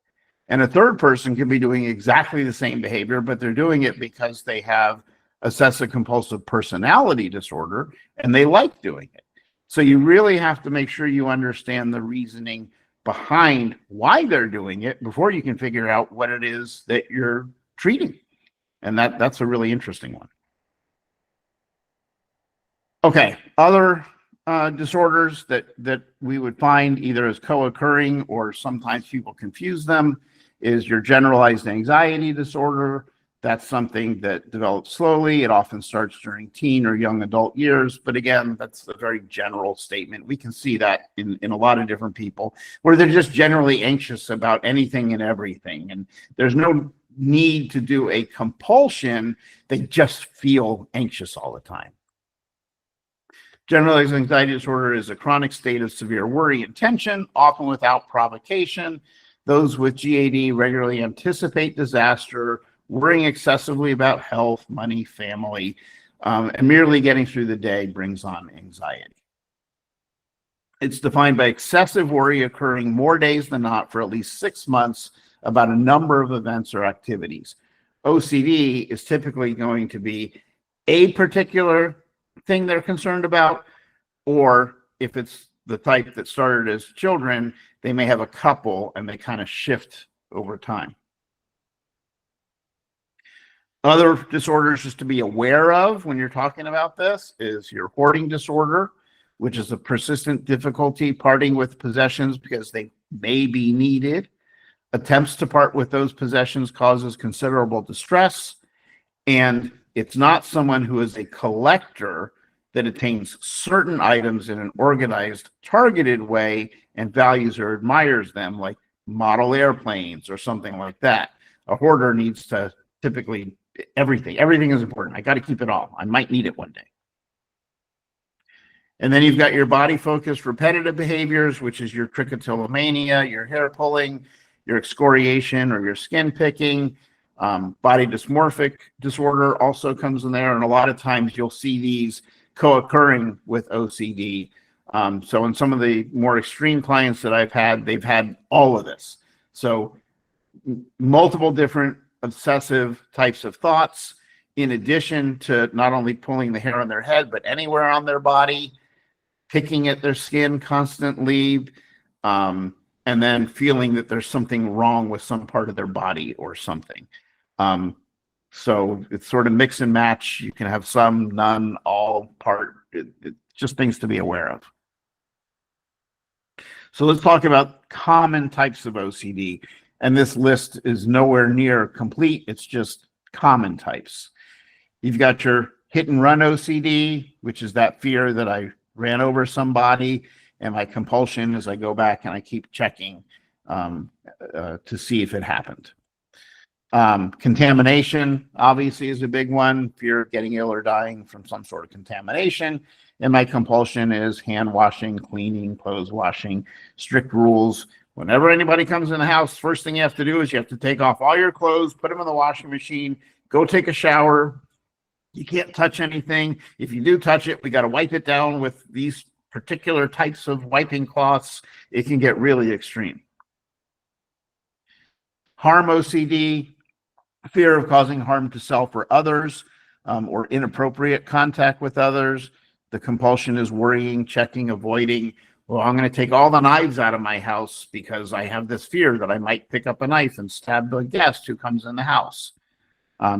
And a third person can be doing exactly the same behavior, but they're doing it because they have obsessive compulsive personality disorder and they like doing it. So you really have to make sure you understand the reasoning behind why they're doing it before you can figure out what it is that you're treating. And that's a really interesting one. Okay, other disorders that we would find either as co-occurring or sometimes people confuse them is your generalized anxiety disorder. That's something that develops slowly. It often starts during teen or young adult years. But again, that's a very general statement. We can see that in a lot of different people where they're just generally anxious about anything and everything. And there's no need to do a compulsion. They just feel anxious all the time. Generalized anxiety disorder is a chronic state of severe worry and tension, often without provocation. Those with GAD regularly anticipate disaster, worrying excessively about health, money, family, and merely getting through the day brings on anxiety. It's defined by excessive worry occurring more days than not for at least 6 months about a number of events or activities. OCD is typically going to be a particular thing they're concerned about, or if it's the type that started as children, they may have a couple and they kind of shift over time. Other disorders just to be aware of when you're talking about this is your hoarding disorder, which is a persistent difficulty parting with possessions because they may be needed. Attempts to part with those possessions causes considerable distress, and it's not someone who is a collector that attains certain items in an organized, targeted way and values or admires them, like model airplanes or something like that. A hoarder needs to typically, everything is important. I got to keep it all. I might need it one day. And then you've got your body-focused repetitive behaviors, which is your trichotillomania, your hair pulling, your excoriation or your skin picking. Body dysmorphic disorder also comes in there, and a lot of times you'll see these co-occurring with OCD. So in some of the more extreme clients that I've had, they've had all of this. So multiple different obsessive types of thoughts, in addition to not only pulling the hair on their head, but anywhere on their body, picking at their skin constantly, and then feeling that there's something wrong with some part of their body or something. So it's sort of mix and match. You can have some, none, all, part. It's just things to be aware of. So let's talk about common types of OCD. And this list is nowhere near complete. It's just common types. You've got your hit and run OCD, which is that fear that I ran over somebody, and my compulsion is I go back and I keep checking to see if it happened. Contamination obviously is a big one. Fear of getting ill or dying from some sort of contamination. And my compulsion is hand washing, cleaning, clothes washing, strict rules. Whenever anybody comes in the house, first thing you have to do is you have to take off all your clothes, put them in the washing machine, go take a shower. You can't touch anything. If you do touch it, we got to wipe it down with these particular types of wiping cloths. It can get really extreme. Harm OCD, fear of causing harm to self or others, or inappropriate contact with others. The compulsion is worrying, checking, avoiding. Well, I'm going to take all the knives out of my house because I have this fear that I might pick up a knife and stab the guest who comes in the house.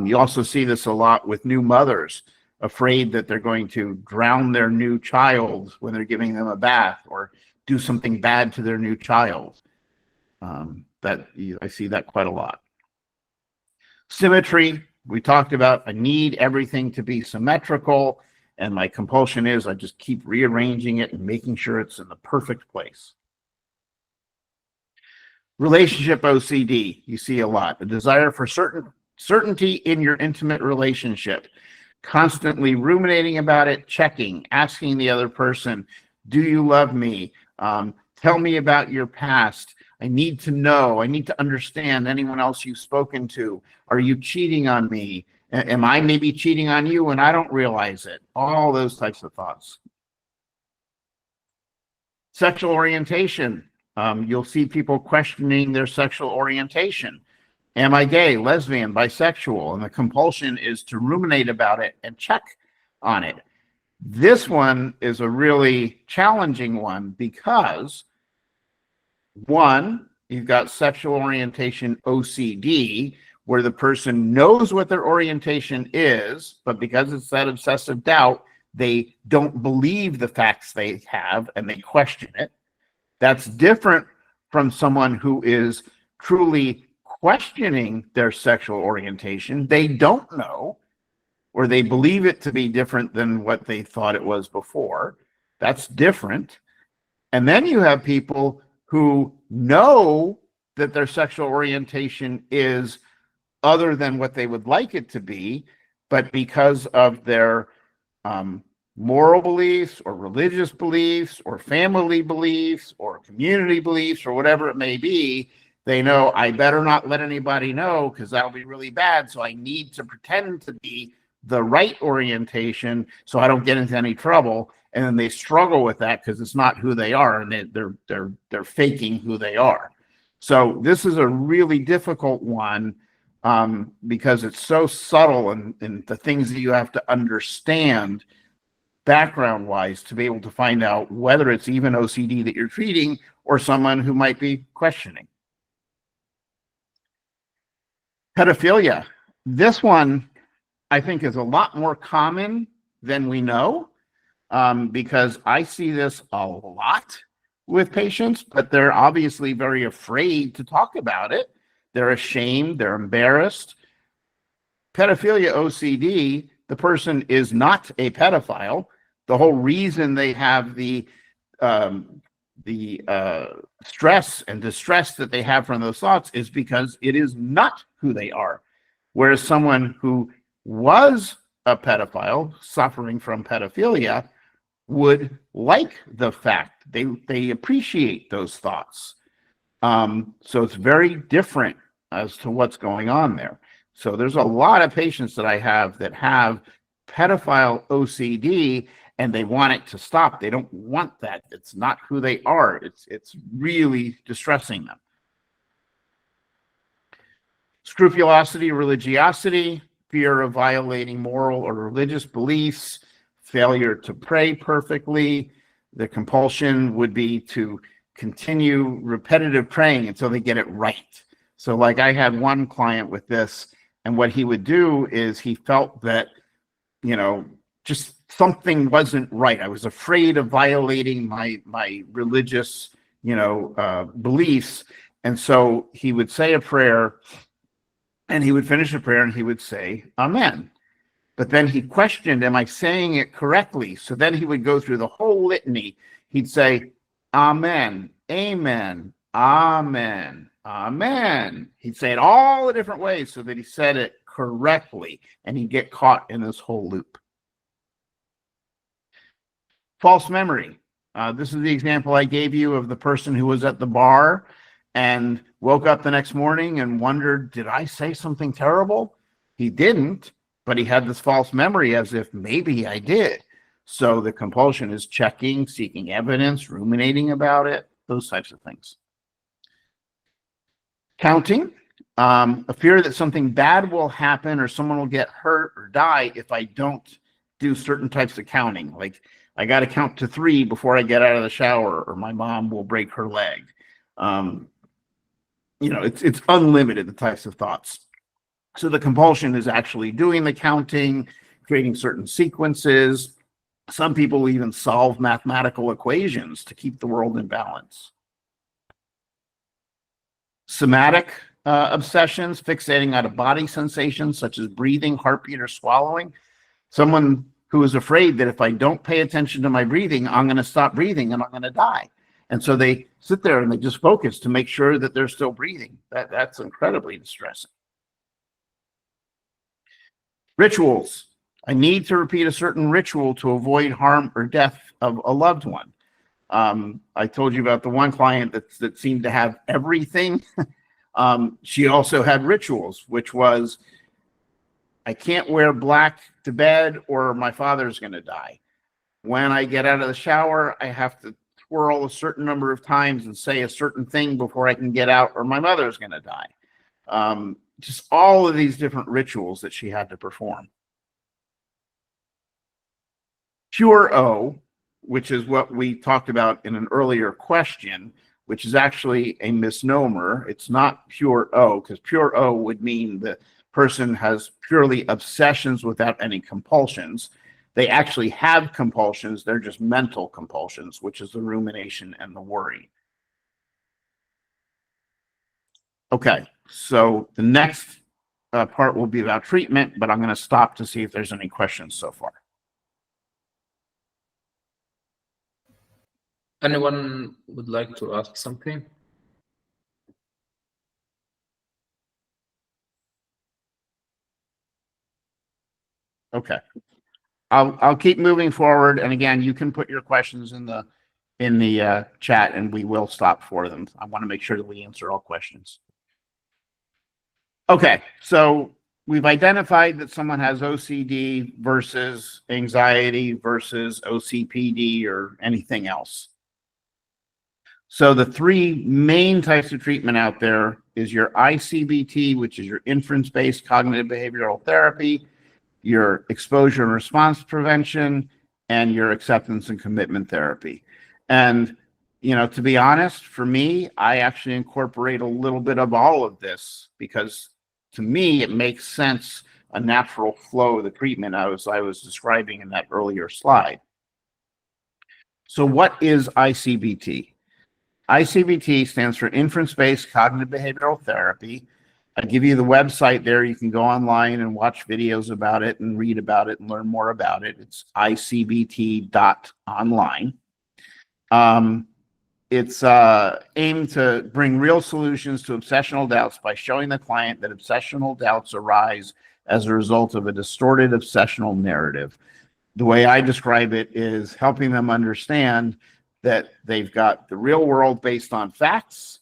You also see this a lot with new mothers, afraid that they're going to drown their new child when they're giving them a bath or do something bad to their new child. I see that quite a lot. Symmetry, we talked about. I need everything to be symmetrical, and my compulsion is I just keep rearranging it and making sure it's in the perfect place. Relationship OCD, you see a lot. A desire for certainty in your intimate relationship, constantly ruminating about it, checking, asking the other person, do you love me? Tell me about your past. I need to know. I need to understand anyone else you've spoken to. Are you cheating on me? Am I maybe cheating on you and I don't realize it? All those types of thoughts. Sexual orientation. You'll see people questioning their sexual orientation. Am I gay, lesbian, bisexual? And the compulsion is to ruminate about it and check on it. This one is a really challenging one because One, you've got sexual orientation OCD, where the person knows what their orientation is, but because it's that obsessive doubt, they don't believe the facts they have and they question it. That's different from someone who is truly questioning their sexual orientation. They don't know, or they believe it to be different than what they thought it was before. That's different. And then you have people who know that their sexual orientation is other than what they would like it to be, but because of their moral beliefs or religious beliefs or family beliefs or community beliefs or whatever it may be, they know I better not let anybody know because that'll be really bad. So I need to pretend to be the right orientation so I don't get into any trouble. And then they struggle with that because it's not who they are, and they're faking who they are. So this is a really difficult one because it's so subtle and the things that you have to understand background wise to be able to find out whether it's even OCD that you're treating or someone who might be questioning. Pedophilia. This one I think is a lot more common than we know because I see this a lot with patients, but they're obviously very afraid to talk about it. They're ashamed, they're embarrassed. Pedophilia OCD, the person is not a pedophile. The whole reason they have the stress and distress that they have from those thoughts is because it is not who they are. Whereas someone who was a pedophile suffering from pedophilia would like the fact they appreciate those thoughts. So it's very different as to what's going on there. So there's a lot of patients that I have that have pedophile OCD and they want it to stop. They don't want that. It's not who they are. It's really distressing them. Scrupulosity, religiosity, fear of violating moral or religious beliefs, failure to pray perfectly. The compulsion would be to continue repetitive praying until they get it right. So like I had one client with this, and what he would do is he felt that, you know, just something wasn't right. I was afraid of violating my religious, beliefs. And so he would say a prayer and he would finish a prayer and he would say, Amen. But then he questioned, am I saying it correctly? So then he would go through the whole litany. He'd say, Amen, Amen, Amen, Amen. He'd say it all the different ways so that he said it correctly, and he'd get caught in this whole loop. False memory. This is the example I gave you of the person who was at the bar and woke up the next morning and wondered, did I say something terrible? He didn't, but he had this false memory as if maybe I did. So the compulsion is checking, seeking evidence, ruminating about it, those types of things. Counting, a fear that something bad will happen or someone will get hurt or die if I don't do certain types of counting. Like I got to count to 3 before I get out of the shower or my mom will break her leg. It's unlimited, the types of thoughts. So the compulsion is actually doing the counting, creating certain sequences. Some people even solve mathematical equations to keep the world in balance. Somatic obsessions, fixating on a body sensation such as breathing, heartbeat, or swallowing. Someone who is afraid that if I don't pay attention to my breathing, I'm going to stop breathing and I'm going to die. And so they sit there and they just focus to make sure that they're still breathing. That's incredibly distressing. Rituals. I need to repeat a certain ritual to avoid harm or death of a loved one. I told you about the one client that seemed to have everything. She also had rituals, which was, I can't wear black to bed or my father's going to die. When I get out of the shower, I have to twirl a certain number of times and say a certain thing before I can get out or my mother's going to die. Just all of these different rituals that she had to perform. Pure O, which is what we talked about in an earlier question, which is actually a misnomer. It's not pure O, because pure O would mean the person has purely obsessions without any compulsions. They actually have compulsions. They're just mental compulsions, which is the rumination and the worry. Okay, so the next part will be about treatment, but I'm going to stop to see if there's any questions so far. Anyone would like to ask something? Okay, I'll keep moving forward, and again, you can put your questions in the chat, and we will stop for them. I want to make sure that we answer all questions. Okay, so we've identified that someone has OCD versus anxiety versus OCPD or anything else. So the three main types of treatment out there is your ICBT, which is your inference-based cognitive behavioral therapy, your exposure and response prevention, and your acceptance and commitment therapy. And, you know, to be honest, for me, I actually incorporate a little bit of all of this because to me, it makes sense, a natural flow of the treatment I was describing in that earlier slide. So what is ICBT? ICBT stands for Inference-Based Cognitive Behavioral Therapy. I give you the website there. You can go online and watch videos about it and read about it and learn more about it. It's icbt.online. It's aimed to bring real solutions to obsessional doubts by showing the client that obsessional doubts arise as a result of a distorted obsessional narrative. The way I describe it is helping them understand that they've got the real world based on facts,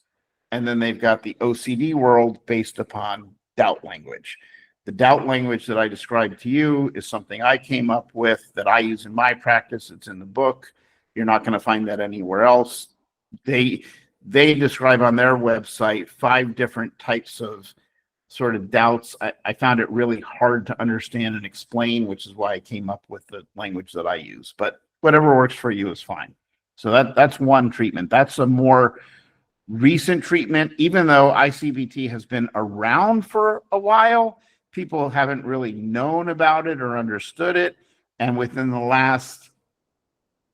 and then they've got the OCD world based upon doubt language. The doubt language that I described to you is something I came up with that I use in my practice. It's in the book. You're not going to find that anywhere else. They describe on their website 5 different types of sort of doubts. I found it really hard to understand and explain, which is why I came up with the language that I use. But whatever works for you is fine. So that's one treatment. That's a more recent treatment. Even though ICBT has been around for a while, people haven't really known about it or understood it. And within the last,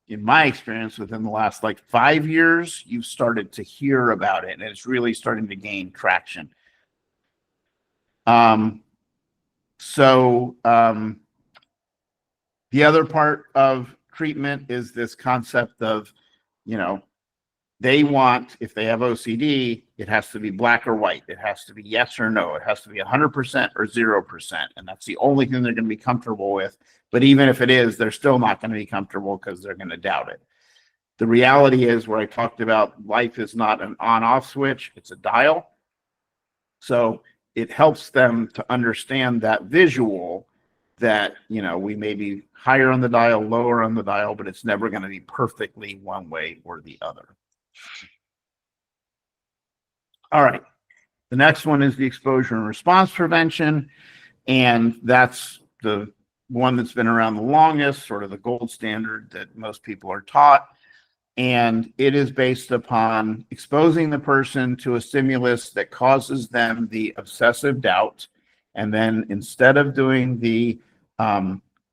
in my experience, within the last like 5 years, you've started to hear about it, and it's really starting to gain traction. The other part of treatment is this concept of, you know, they want, if they have OCD, it has to be black or white. It has to be yes or no. It has to be 100% or 0%. And that's the only thing they're going to be comfortable with. But even if it is, they're still not going to be comfortable because they're going to doubt it. The reality is, where I talked about, life is not an on-off switch, it's a dial. So it helps them to understand that visual that, you know, we may be higher on the dial, lower on the dial, but it's never going to be perfectly one way or the other. All right. The next one is the exposure and response prevention. And that's the one that's been around the longest, sort of the gold standard that most people are taught. And it is based upon exposing the person to a stimulus that causes them the obsessive doubt. And then instead of doing the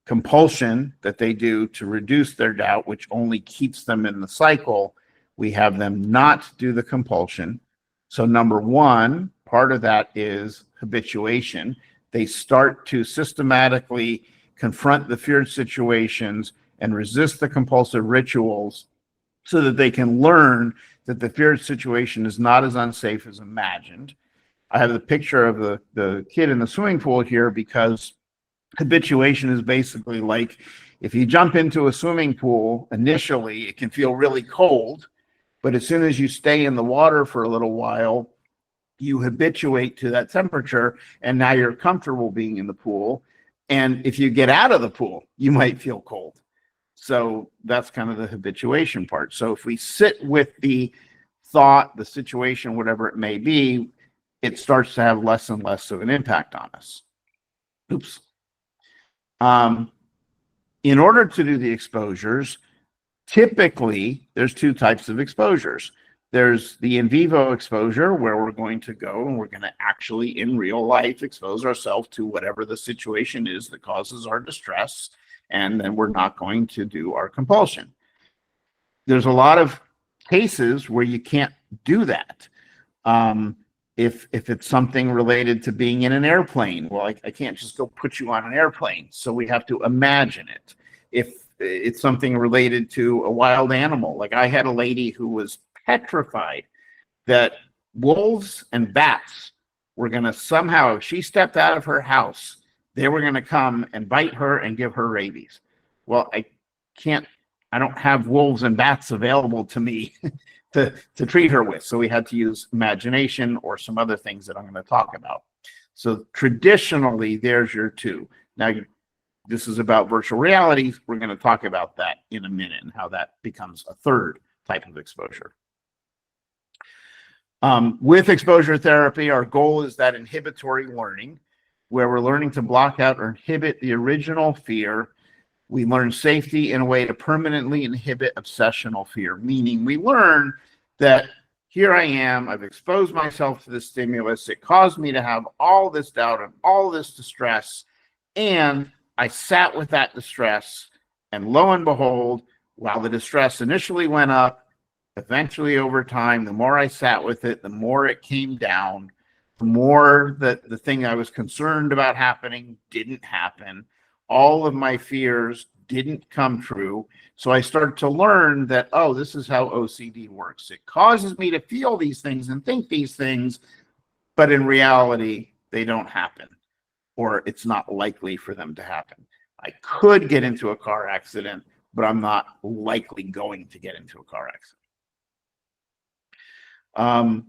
compulsion that they do to reduce their doubt, which only keeps them in the cycle, we have them not do the compulsion. So number one, part of that is habituation. They start to systematically confront the feared situations and resist the compulsive rituals so that they can learn that the feared situation is not as unsafe as imagined. I have the picture of the kid in the swimming pool here because habituation is basically like, if you jump into a swimming pool, initially it can feel really cold, but as soon as you stay in the water for a little while, you habituate to that temperature, and now you're comfortable being in the pool. And if you get out of the pool, you might feel cold. So that's kind of the habituation part. So if we sit with the thought, the situation, whatever it may be, it starts to have less and less of an impact on us. Oops. In order to do the exposures, typically there's 2 types of exposures. There's the in vivo exposure, where we're going to go and we're going to actually in real life expose ourselves to whatever the situation is that causes our distress, and then we're not going to do our compulsion. There's a lot of cases where you can't do that. If it's something related to being in an airplane, well, I can't just go put you on an airplane, so we have to imagine it. If it's something related to a wild animal, like I had a lady who was petrified that wolves and bats were going to somehow, if she stepped out of her house, they were going to come and bite her and give her rabies. Well, I don't have wolves and bats available to me to treat her with. So we had to use imagination or some other things that I'm going to talk about. So traditionally, there's your two. Now, this is about virtual reality. We're going to talk about that in a minute and how that becomes a third type of exposure. With exposure therapy, our goal is that inhibitory learning, where we're learning to block out or inhibit the original fear. We learn safety in a way to permanently inhibit obsessional fear, meaning we learn that here I am, I've exposed myself to this stimulus, it caused me to have all this doubt and all this distress, and I sat with that distress, and lo and behold, while the distress initially went up, eventually over time, the more I sat with it, the more it came down, the more that the thing I was concerned about happening didn't happen. All of my fears didn't come true. So I started to learn that, oh, this is how OCD works. It causes me to feel these things and think these things, but in reality, they don't happen, or it's not likely for them to happen. I could get into a car accident, but I'm not likely going to get into a car accident.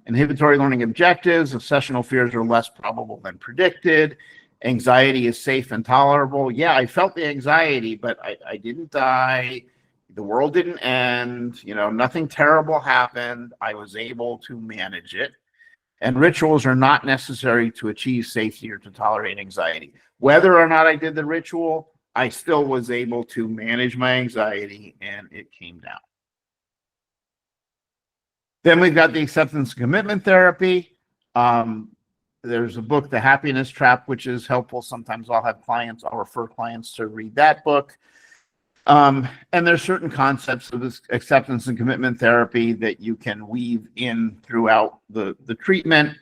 Inhibitory learning objectives. Obsessional fears are less probable than predicted. Anxiety is safe and tolerable. Yeah, I felt the anxiety, but I didn't die. The world didn't end. You know, nothing terrible happened. I was able to manage it. And rituals are not necessary to achieve safety or to tolerate anxiety. Whether or not I did the ritual, I still was able to manage my anxiety, and it came down. Then we've got the acceptance and commitment therapy. There's a book, The Happiness Trap, which is helpful. Sometimes I'll refer clients to read that book. And there's certain concepts of this acceptance and commitment therapy that you can weave in throughout the treatment.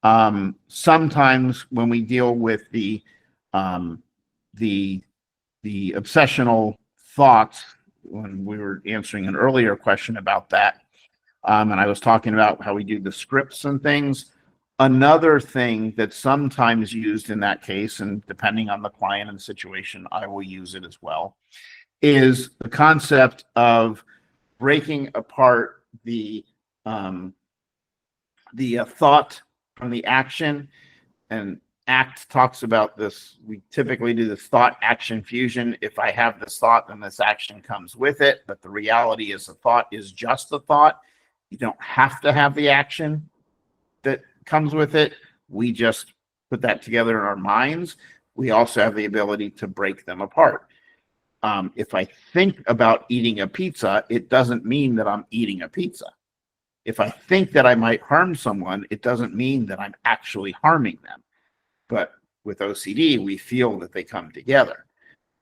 Sometimes when we deal with the obsessional thoughts, when we were answering an earlier question about that, and I was talking about how we do the scripts and things. Another thing that's sometimes used in that case, and depending on the client and the situation, I will use it as well, is the concept of breaking apart the thought from the action. And ACT talks about this. We typically do this thought-action fusion. If I have this thought, then this action comes with it. But the reality is the thought is just a thought. You don't have to have the action that comes with it. We just put that together in our minds. We also have the ability to break them apart. If I think about eating a pizza, it doesn't mean that I'm eating a pizza. If I think that I might harm someone, it doesn't mean that I'm actually harming them. But with OCD, we feel that they come together.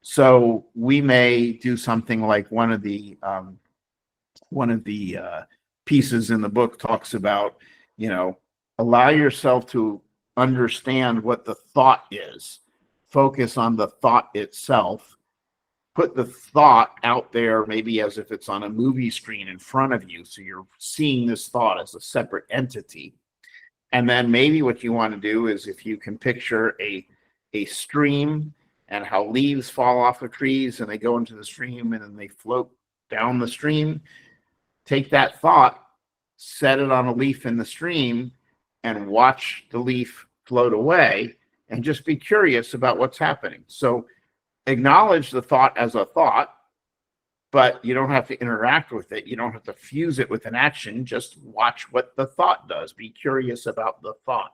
So we may do something like one of the pieces in the book talks about, allow yourself to understand what the thought is. Focus on the thought itself. Put the thought out there, maybe as if it's on a movie screen in front of you. So you're seeing this thought as a separate entity. And then maybe what you want to do is, if you can picture a stream and how leaves fall off of trees and they go into the stream and then they float down the stream, take that thought, set it on a leaf in the stream, and watch the leaf float away, and just be curious about what's happening. So acknowledge the thought as a thought, but you don't have to interact with it. You don't have to fuse it with an action. Just watch what the thought does. Be curious about the thought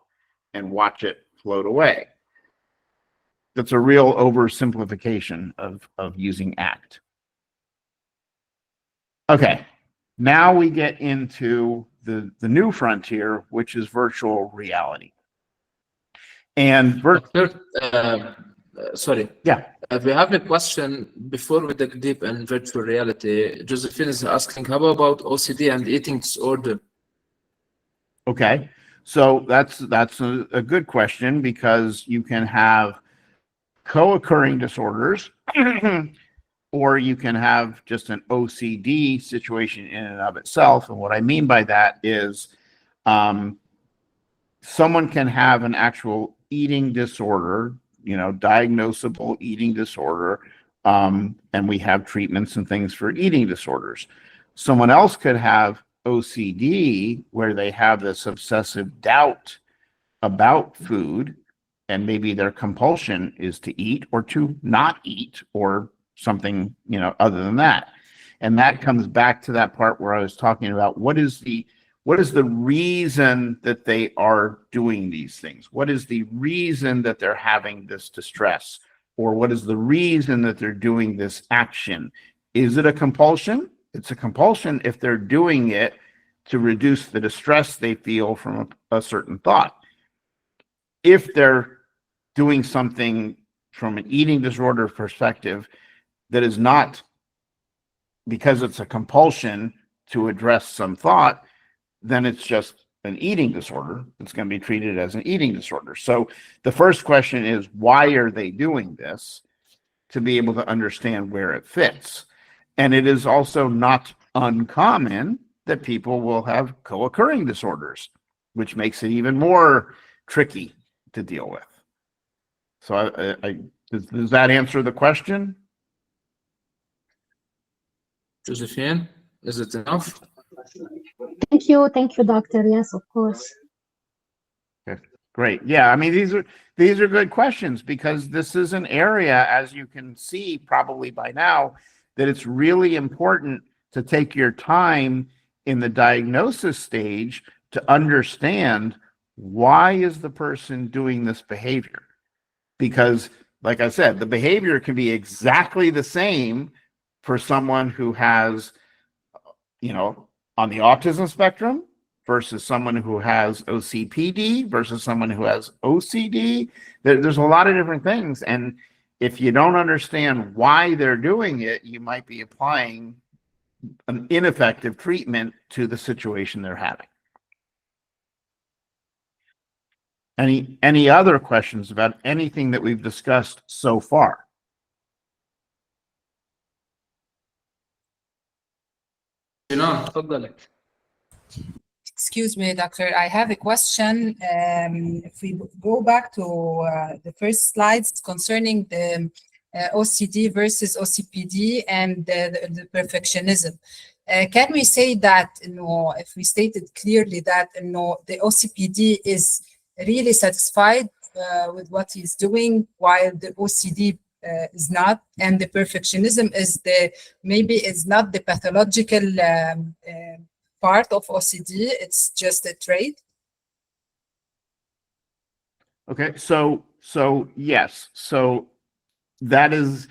and watch it float away. That's a real oversimplification of using ACT. Okay. Now we get into the new frontier, which is virtual reality. And Doctor, sorry. yeah, We have a question before we dig deep in virtual reality. Josephine is asking, how about OCD and eating disorder? okay. So that's a good question, because you can have co-occurring disorders or you can have just an OCD situation in and of itself. And what I mean by that is someone can have an actual eating disorder, diagnosable eating disorder, and we have treatments and things for eating disorders. Someone else could have OCD, where they have this obsessive doubt about food, and maybe their compulsion is to eat or to not eat or something, other than that. And that comes back to that part where I was talking about what is the reason that they are doing these things? What is the reason that they're having this distress? Or what is the reason that they're doing this action? Is it a compulsion? It's a compulsion if they're doing it to reduce the distress they feel from a certain thought. If they're doing something from an eating disorder perspective that is not because it's a compulsion to address some thought, then it's just an eating disorder. It's going to be treated as an eating disorder. So the first question is, why are they doing this? To be able to understand where it fits. And it is also not uncommon that people will have co-occurring disorders, which makes it even more tricky to deal with. So does that answer the question? Josephine, is it enough? Thank you, doctor. Yes, of course. Okay, great. Yeah, I mean, these are good questions, because this is an area, as you can see probably by now, that it's really important to take your time in the diagnosis stage to understand, why is the person doing this behavior? Because, like I said, the behavior can be exactly the same for someone who has, on the autism spectrum versus someone who has OCPD versus someone who has OCD. There's a lot of different things. And if you don't understand why they're doing it, you might be applying an ineffective treatment to the situation they're having. Any other questions about anything that we've discussed so far? Excuse me, doctor. I have a question. If we go back to the first slides concerning the OCD versus OCPD and the perfectionism, can we say that, if we stated clearly that, the OCPD is really satisfied with what he's doing, while the OCD is not, and the perfectionism is maybe it's not the pathological part of OCD, it's just a trait? Okay, so yes, so that is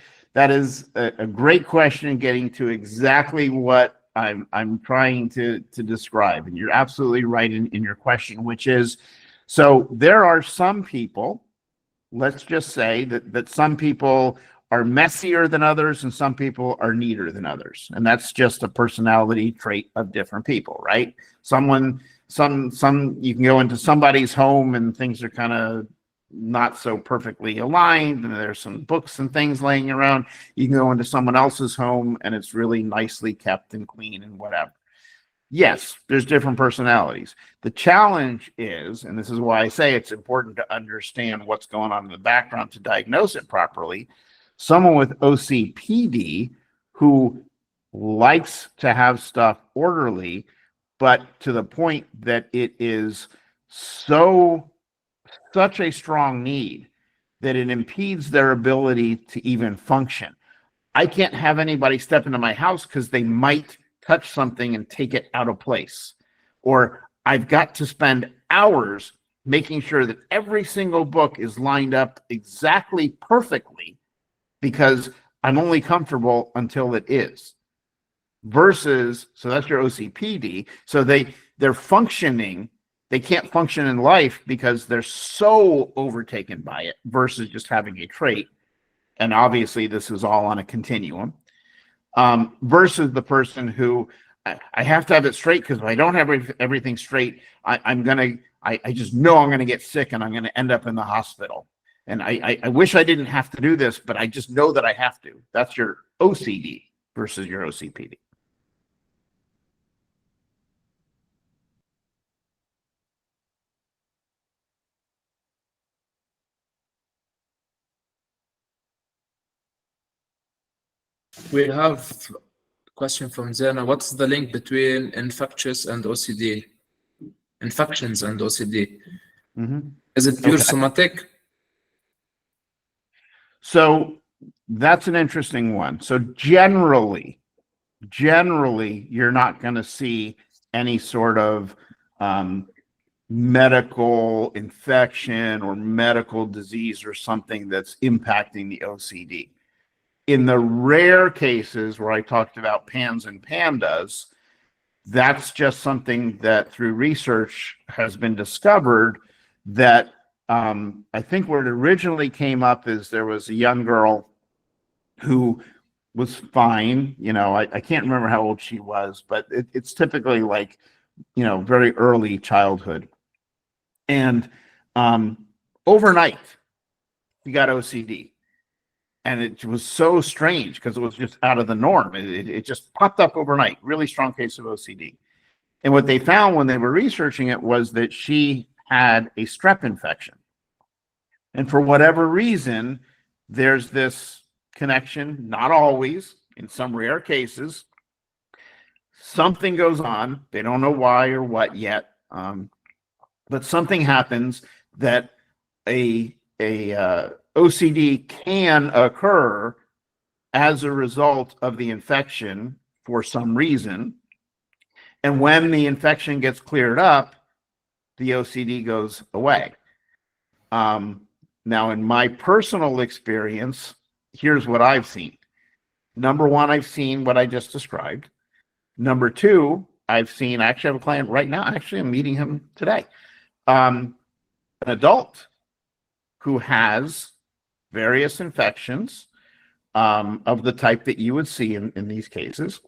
a great question, getting to exactly what I'm trying to describe, and you're absolutely right in your question, which is, so there are some people, let's just say that some people are messier than others and some people are neater than others. And that's just a personality trait of different people, right? Some you can go into somebody's home and things are kind of not so perfectly aligned, and there's some books and things laying around. You can go into someone else's home and it's really nicely kept and clean and whatever. Yes, there's different personalities. The challenge is, and this is why I say it's important to understand what's going on in the background to diagnose it properly, someone with OCPD who likes to have stuff orderly, but to the point that it is such a strong need that it impedes their ability to even function. I can't have anybody step into my house because they might touch something and take it out of place. Or I've got to spend hours making sure that every single book is lined up exactly perfectly, because I'm only comfortable until it is. versus, so that's your OCPD. So they're functioning, they can't function in life because they're so overtaken by it versus just having a trait. And obviously this is all on a continuum, versus the person who I have to have it straight because if I don't have everything straight, I just know I'm going to get sick and I'm going to end up in the hospital. And I wish I didn't have to do this, but I just know that I have to. That's your OCD versus your OCPD. We have a question from Zena. What's the link between infectious and OCD? Infections and OCD? Is it pure somatic? So that's an interesting one. So generally, you're not going to see any sort of medical infection or medical disease or something that's impacting the OCD. In the rare cases where I talked about PANS and PANDAS, that's just something that through research has been discovered that I think where it originally came up is there was a young girl who was fine. You know, I can't remember how old she was, but it's typically like, you know, very early childhood. And overnight, he got OCD. And it was so strange because it was just out of the norm. It just popped up overnight, really strong case of OCD. And what they found when they were researching it was that she had a strep infection. And for whatever reason, there's this connection, not always, in some rare cases. Something goes on. They don't know why or what yet. But something happens that a OCD can occur as a result of the infection for some reason. And when the infection gets cleared up, the OCD goes away. Now, in my personal experience, here's what I've seen. Number one, I've seen what I just described. Number two, I've seen, I actually have a client right now, actually I'm meeting him today, an adult who has various infections of the type that you would see in these cases.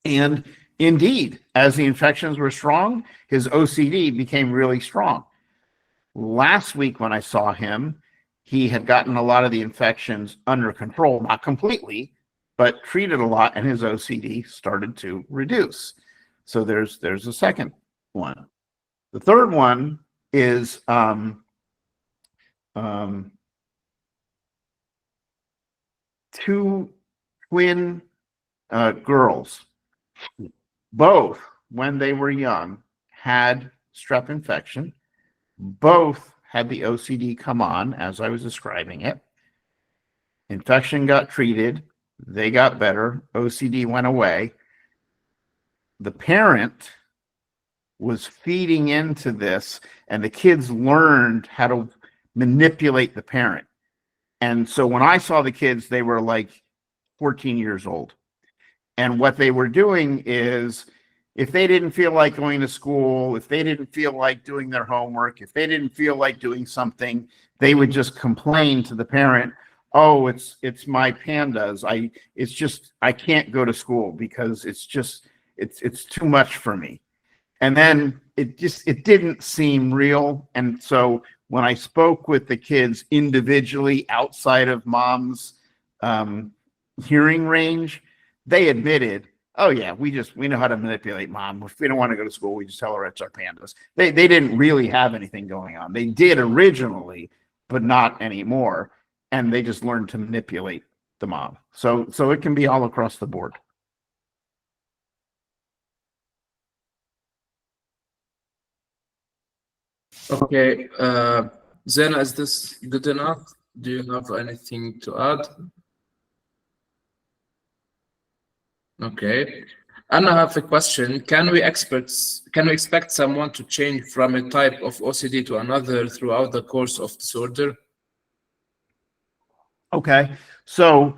And indeed, as the infections were strong, his OCD became really strong. Last week when I saw him, he had gotten a lot of the infections under control, not completely, but treated a lot, and his OCD started to reduce. So there's a second one. The third one is two twin girls, both when they were young had strep infection, both had the OCD come on as I was describing it. Infection got treated, they got better, OCD went away. The parent was feeding into this, and the kids learned how to manipulate the parent. And so when I saw the kids, they were like 14 years old. And what they were doing is, if they didn't feel like going to school, if they didn't feel like doing their homework, if they didn't feel like doing something, they would just complain to the parent, oh, it's my PANDAS. I can't go to school because it's too much for me. And then it didn't seem real. And so when I spoke with the kids individually outside of mom's hearing range, they admitted, oh yeah, we know how to manipulate mom. If we don't want to go to school, we just tell her it's our PANDAS. They didn't really have anything going on. They did originally, but not anymore. And they just learned to manipulate the mom. So it can be all across the board. Okay, Zena, is this good enough? Do you have anything to add? Okay, and I have a question. Can we expect someone to change from a type of OCD to another throughout the course of disorder? Okay, so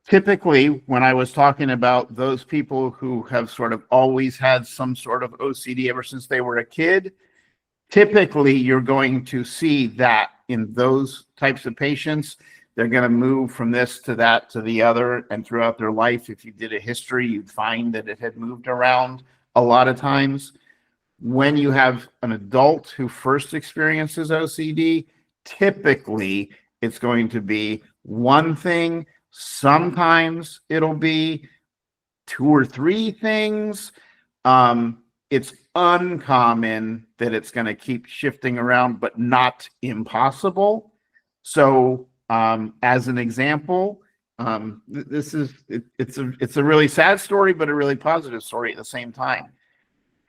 typically, when I was talking about those people who have sort of always had some sort of OCD ever since they were a kid, typically you're going to see that in those types of patients. They're going to move from this to that to the other, and throughout their life, if you did a history, you'd find that it had moved around a lot of times. When you have an adult who first experiences OCD, typically it's going to be one thing. Sometimes it'll be 2 or 3 things. It's uncommon that it's going to keep shifting around, but not impossible. So, as an example, it's a really sad story, but a really positive story at the same time.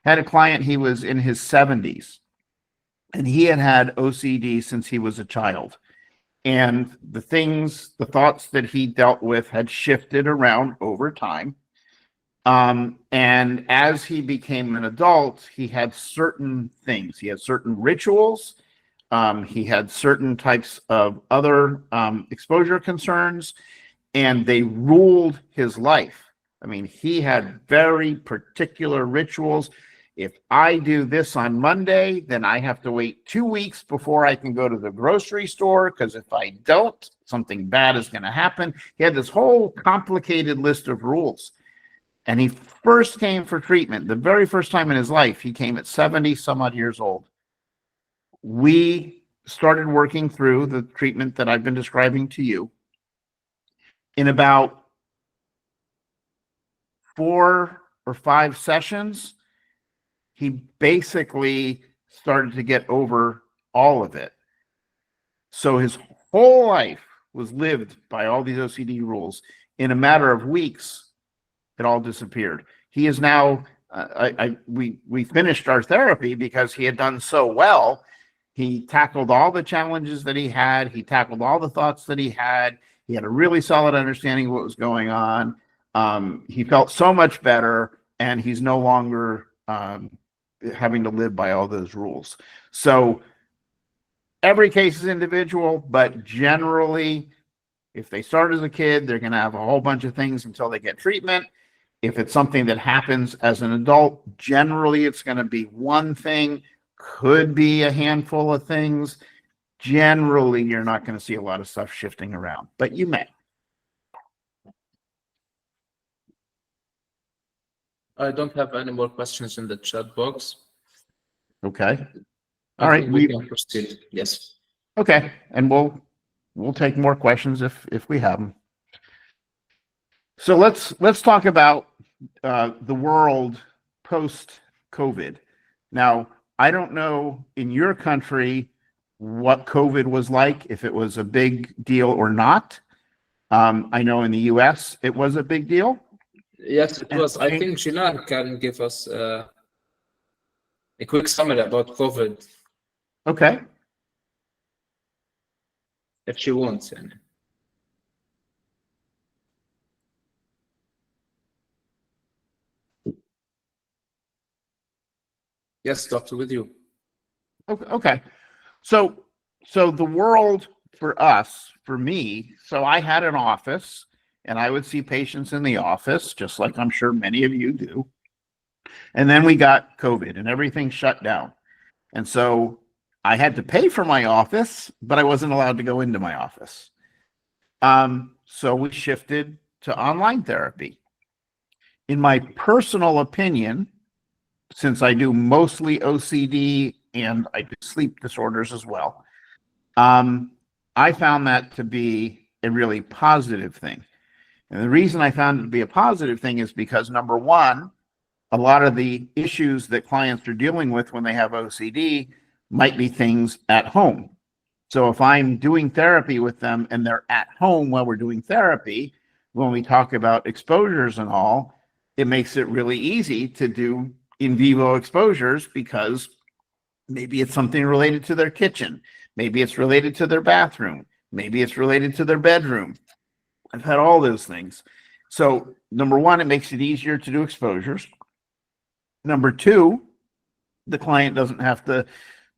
Had a client, he was in his 70s, and he had had OCD since he was a child. And the thoughts that he dealt with had shifted around over time. And as he became an adult, he had certain things. He had certain rituals. He had certain types of other exposure concerns, and they ruled his life. I mean, he had very particular rituals. If I do this on Monday, then I have to wait 2 weeks before I can go to the grocery store, because if I don't, something bad is going to happen. He had this whole complicated list of rules. And he first came for treatment, the very first time in his life, he came at 70 some odd years old. We started working through the treatment that I've been describing to you. In about 4 or 5 sessions, he basically started to get over all of it. So his whole life was lived by all these OCD rules. In a matter of weeks, it all disappeared. He is now, we finished our therapy because he had done so well. He tackled all the challenges that he had. He tackled all the thoughts that he had. He had a really solid understanding of what was going on. He felt so much better, and he's no longer having to live by all those rules. So every case is individual, but generally, if they start as a kid, they're going to have a whole bunch of things until they get treatment. If it's something that happens as an adult, generally it's going to be one thing, could be a handful of things. Generally, you're not going to see a lot of stuff shifting around, but you may. I don't have any more questions in the chat box. Okay. I All right. think we can proceed. Yes. Okay. And we'll take more questions if we have them. So let's talk about the world post-COVID. Now, I don't know in your country what COVID was like, if it was a big deal or not. I know in the US it was a big deal. Yes, it was. I think Gina can give us a quick summary about COVID. Okay. If she wants any. Yes, Doctor, with you. Okay. So the world for us, for me, so I had an office and I would see patients in the office, just like I'm sure many of you do. And then we got COVID and everything shut down. And so I had to pay for my office, but I wasn't allowed to go into my office. So we shifted to online therapy. In my personal opinion, since I do mostly OCD and I do sleep disorders as well, I found that to be a really positive thing. And the reason I found it to be a positive thing is because, number one, a lot of the issues that clients are dealing with when they have OCD might be things at home. So if I'm doing therapy with them and they're at home while we're doing therapy, when we talk about exposures and all, it makes it really easy to do in vivo exposures because maybe it's something related to their kitchen. Maybe it's related to their bathroom. Maybe it's related to their bedroom. I've had all those things. So number one, it makes it easier to do exposures. Number two, the client doesn't have to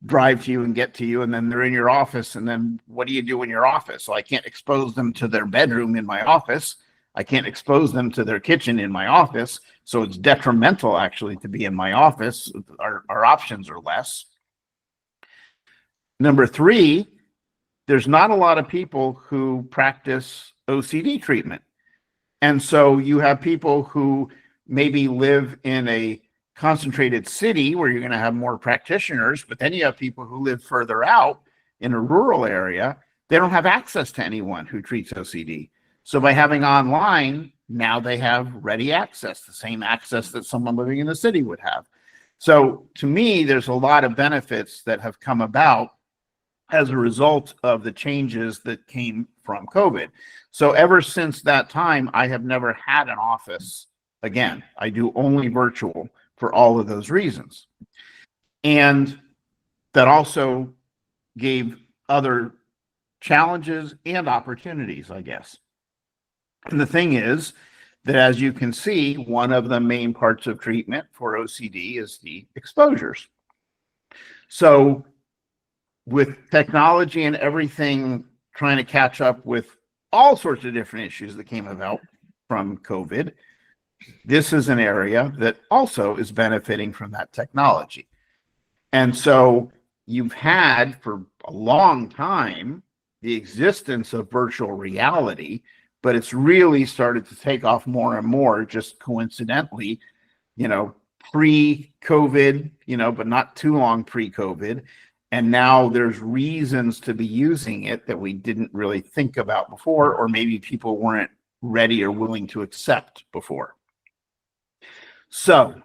drive to you and get to you, and then they're in your office, and then what do you do in your office? So I can't expose them to their bedroom in my office. I can't expose them to their kitchen in my office, so it's detrimental actually to be in my office. Our options are less. Number three, there's not a lot of people who practice OCD treatment. And so you have people who maybe live in a concentrated city where you're going to have more practitioners, but then you have people who live further out in a rural area. They don't have access to anyone who treats OCD. So by having online, now they have ready access, the same access that someone living in the city would have. So to me, there's a lot of benefits that have come about as a result of the changes that came from COVID. So ever since that time, I have never had an office again. I do only virtual for all of those reasons. And that also gave other challenges and opportunities, I guess. And the thing is that, as you can see, one of the main parts of treatment for OCD is the exposures. So with technology and everything trying to catch up with all sorts of different issues that came about from COVID, this is an area that also is benefiting from that technology. And so you've had for a long time the existence of virtual reality, but it's really started to take off more and more, just coincidentally, pre-COVID, but not too long pre-COVID. And now there's reasons to be using it that we didn't really think about before, or maybe people weren't ready or willing to accept before. So,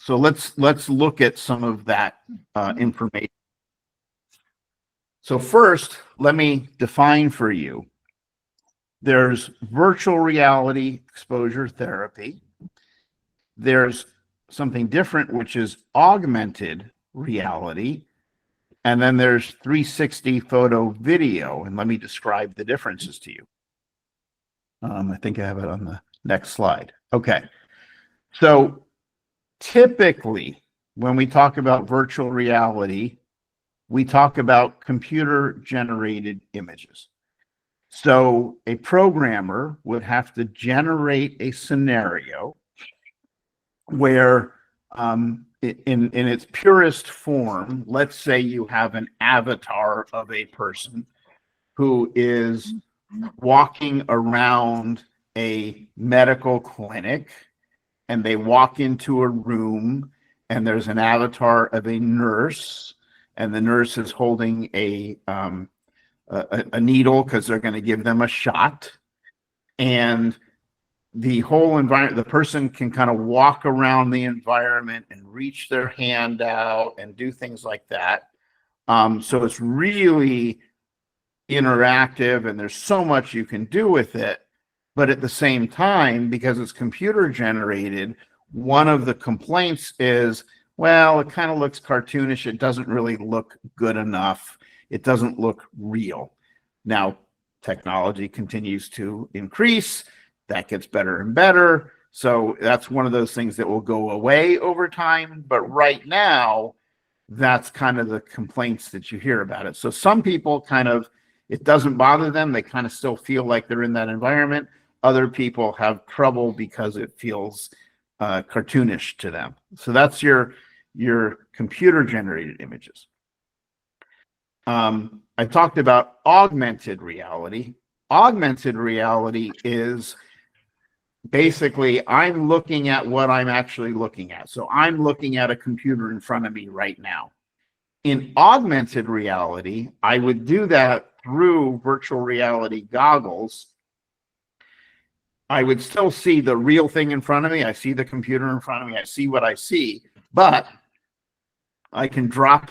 let's look at some of that information. So first, let me define for you. There's virtual reality exposure therapy. There's something different, which is augmented reality. And then there's 360 photo video. And let me describe the differences to you. I think I have it on the next slide. Okay. So typically, when we talk about virtual reality, we talk about computer-generated images. So a programmer would have to generate a scenario where, in its purest form, let's say you have an avatar of a person who is walking around a medical clinic, and they walk into a room, and there's an avatar of a nurse, and the nurse is holding a needle because they're going to give them a shot. And the whole environment, the person can kind of walk around the environment and reach their hand out and do things like that. So it's really interactive, and there's so much you can do with it. But at the same time, because it's computer generated, one of the complaints is, well, it kind of looks cartoonish. It doesn't really look good enough. It doesn't look real. Now, technology continues to increase. That gets better and better. So that's one of those things that will go away over time. But right now, that's kind of the complaints that you hear about it. So some people it doesn't bother them. They kind of still feel like they're in that environment. Other people have trouble because it feels cartoonish to them. So that's your computer generated images. I talked about augmented reality. Augmented reality is basically I'm looking at what I'm actually looking at. So I'm looking at a computer in front of me right now. In augmented reality, I would do that through virtual reality goggles. I would still see the real thing in front of me. I see the computer in front of me. I see what I see, but I can drop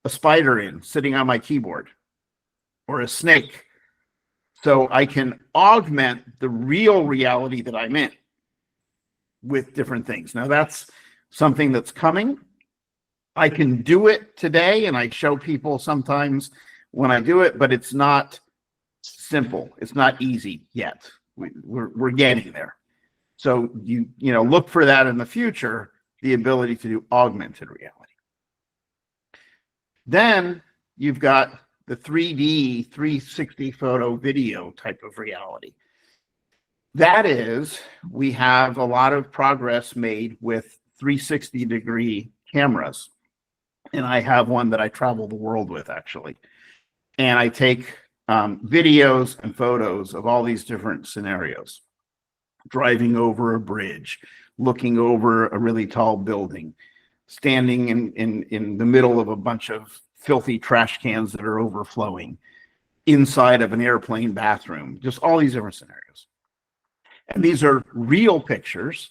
a spider in sitting on my keyboard, or a snake. So I can augment the real reality that I'm in with different things. Now that's something that's coming. I can do it today, and I show people sometimes when I do it, but it's not simple. It's not easy yet. We're getting there. So you look for that in the future, the ability to do augmented reality. Then you've got the 3D 360 photo video type of reality. That is, we have a lot of progress made with 360-degree cameras. And I have one that I travel the world with, actually. And I take videos and photos of all these different scenarios. Driving over a bridge, looking over a really tall building, standing in the middle of a bunch of filthy trash cans that are overflowing, inside of an airplane bathroom, just all these different scenarios. And these are real pictures,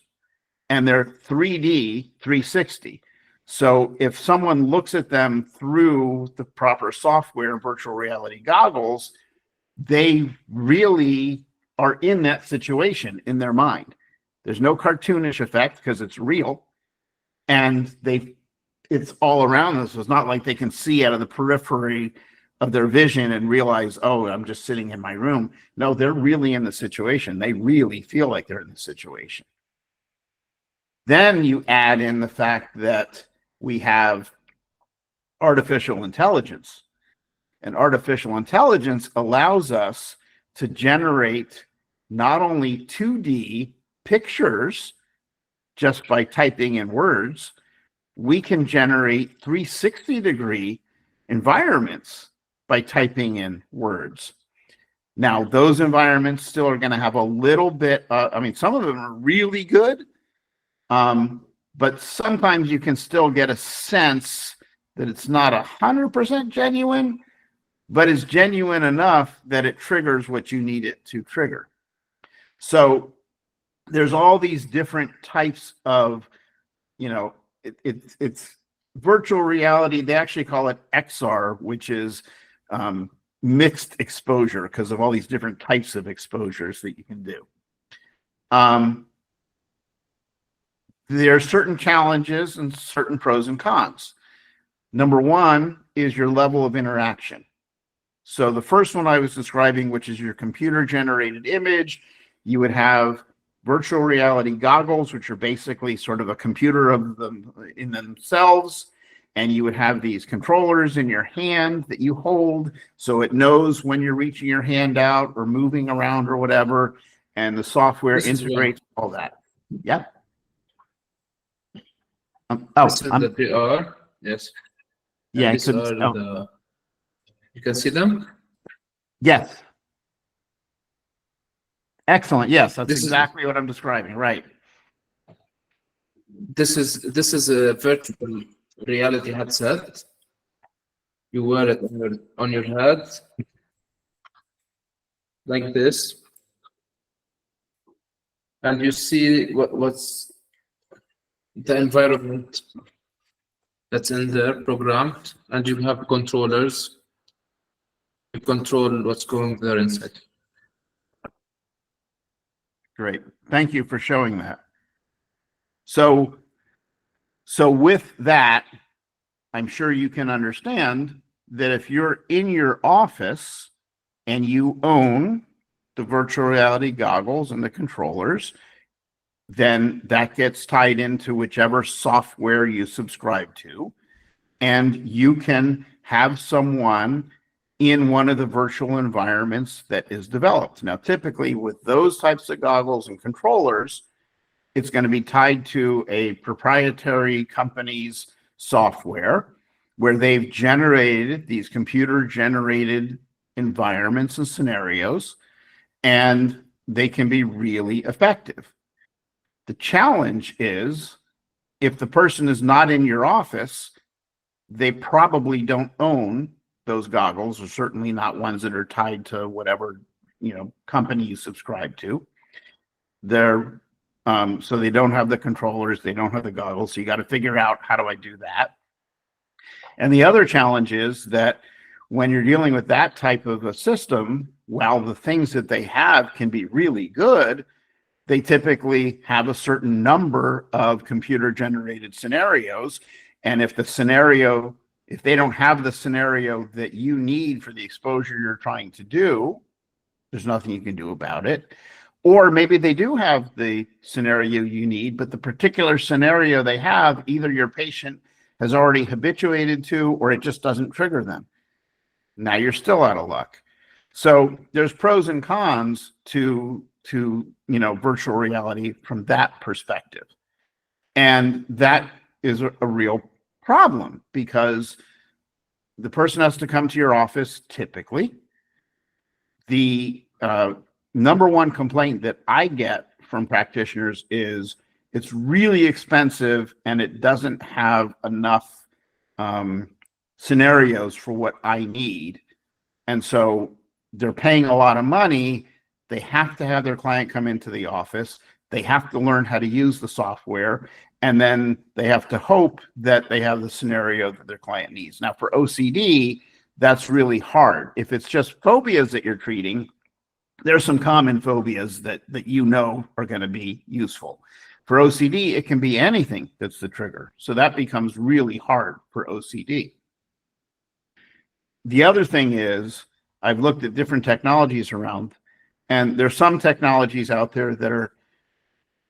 and they're 3D 360. So if someone looks at them through the proper software and virtual reality goggles, they really are in that situation in their mind. There's no cartoonish effect because it's real, and it's all around them. So it's not like they can see out of the periphery of their vision and realize, oh, I'm just sitting in my room. No, they're really in the situation. They really feel like they're in the situation. Then you add in the fact that we have artificial intelligence. And artificial intelligence allows us to generate not only 2D pictures just by typing in words, we can generate 360-degree environments by typing in words. Now, those environments still are going to have a little bit, some of them are really good, but sometimes you can still get a sense that it's not 100% genuine, but it's genuine enough that it triggers what you need it to trigger. So there's all these different types of, it's virtual reality. They actually call it XR, which is mixed exposure, because of all these different types of exposures that you can do. There are certain challenges and certain pros and cons. Number one is your level of interaction. So the first one I was describing, which is your computer-generated image, you would have virtual reality goggles, which are basically sort of a computer of them in themselves. And you would have these controllers in your hand that you hold, so it knows when you're reaching your hand out or moving around or whatever, and the software integrates all that. Yeah. This is the VR. Yes. Yeah. You can see them. Yes. Excellent. Yes, that's exactly what I'm describing. Right. This is a virtual reality headset. You wear it on your head like this, and you see what's the environment that's in there programmed, and you have controllers. You control what's going there inside. Great. Thank you for showing that. So with that, I'm sure you can understand that if you're in your office and you own the virtual reality goggles and the controllers, then that gets tied into whichever software you subscribe to, and you can have someone in one of the virtual environments that is developed. Now, typically with those types of goggles and controllers, it's going to be tied to a proprietary company's software where they've generated these computer-generated environments and scenarios, and they can be really effective. The challenge is, if the person is not in your office, they probably don't own those goggles, or certainly not ones that are tied to whatever company you subscribe to. They're so they don't have the controllers, they don't have the goggles. So you got to figure out, how do I do that? And the other challenge is that when you're dealing with that type of a system, while the things that they have can be really good, they typically have a certain number of computer-generated scenarios. And if they don't have the scenario that you need for the exposure you're trying to do, there's nothing you can do about it. Or maybe they do have the scenario you need, but the particular scenario they have, either your patient has already habituated to, or it just doesn't trigger them. Now you're still out of luck. So there's pros and cons to virtual reality from that perspective. And that is a real problem because the person has to come to your office typically. The number one complaint that I get from practitioners is it's really expensive and it doesn't have enough scenarios for what I need. And so they're paying a lot of money. They have to have their client come into the office. They have to learn how to use the software. And then they have to hope that they have the scenario that their client needs. Now, for OCD, that's really hard. If it's just phobias that you're treating, there's some common phobias that are going to be useful. For OCD, it can be anything that's the trigger. So that becomes really hard for OCD. The other thing is, I've looked at different technologies around, and there's some technologies out there that are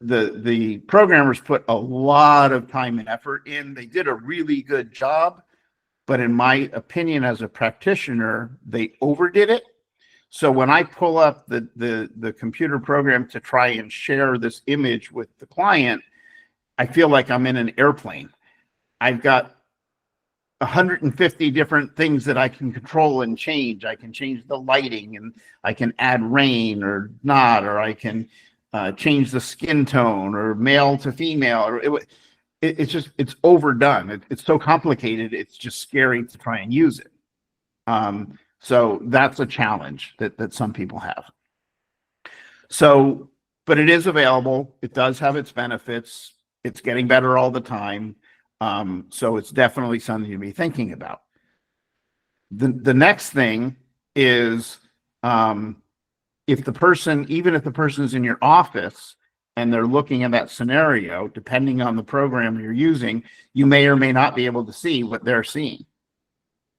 the programmers put a lot of time and effort in. They did a really good job, but in my opinion, as a practitioner, they overdid it. So when I pull up the computer program to try and share this image with the client, I feel like I'm in an airplane. I've got 150 different things that I can control and change. I can change the lighting, and I can add rain or not, or I can change the skin tone, or male to female, or it's overdone. It's so complicated. It's just scary to try and use it. So that's a challenge that some people have. So, but it is available. It does have its benefits. It's getting better all the time. So it's definitely something to be thinking about. The next thing is, if the person is in your office and they're looking at that scenario, depending on the program you're using, you may or may not be able to see what they're seeing.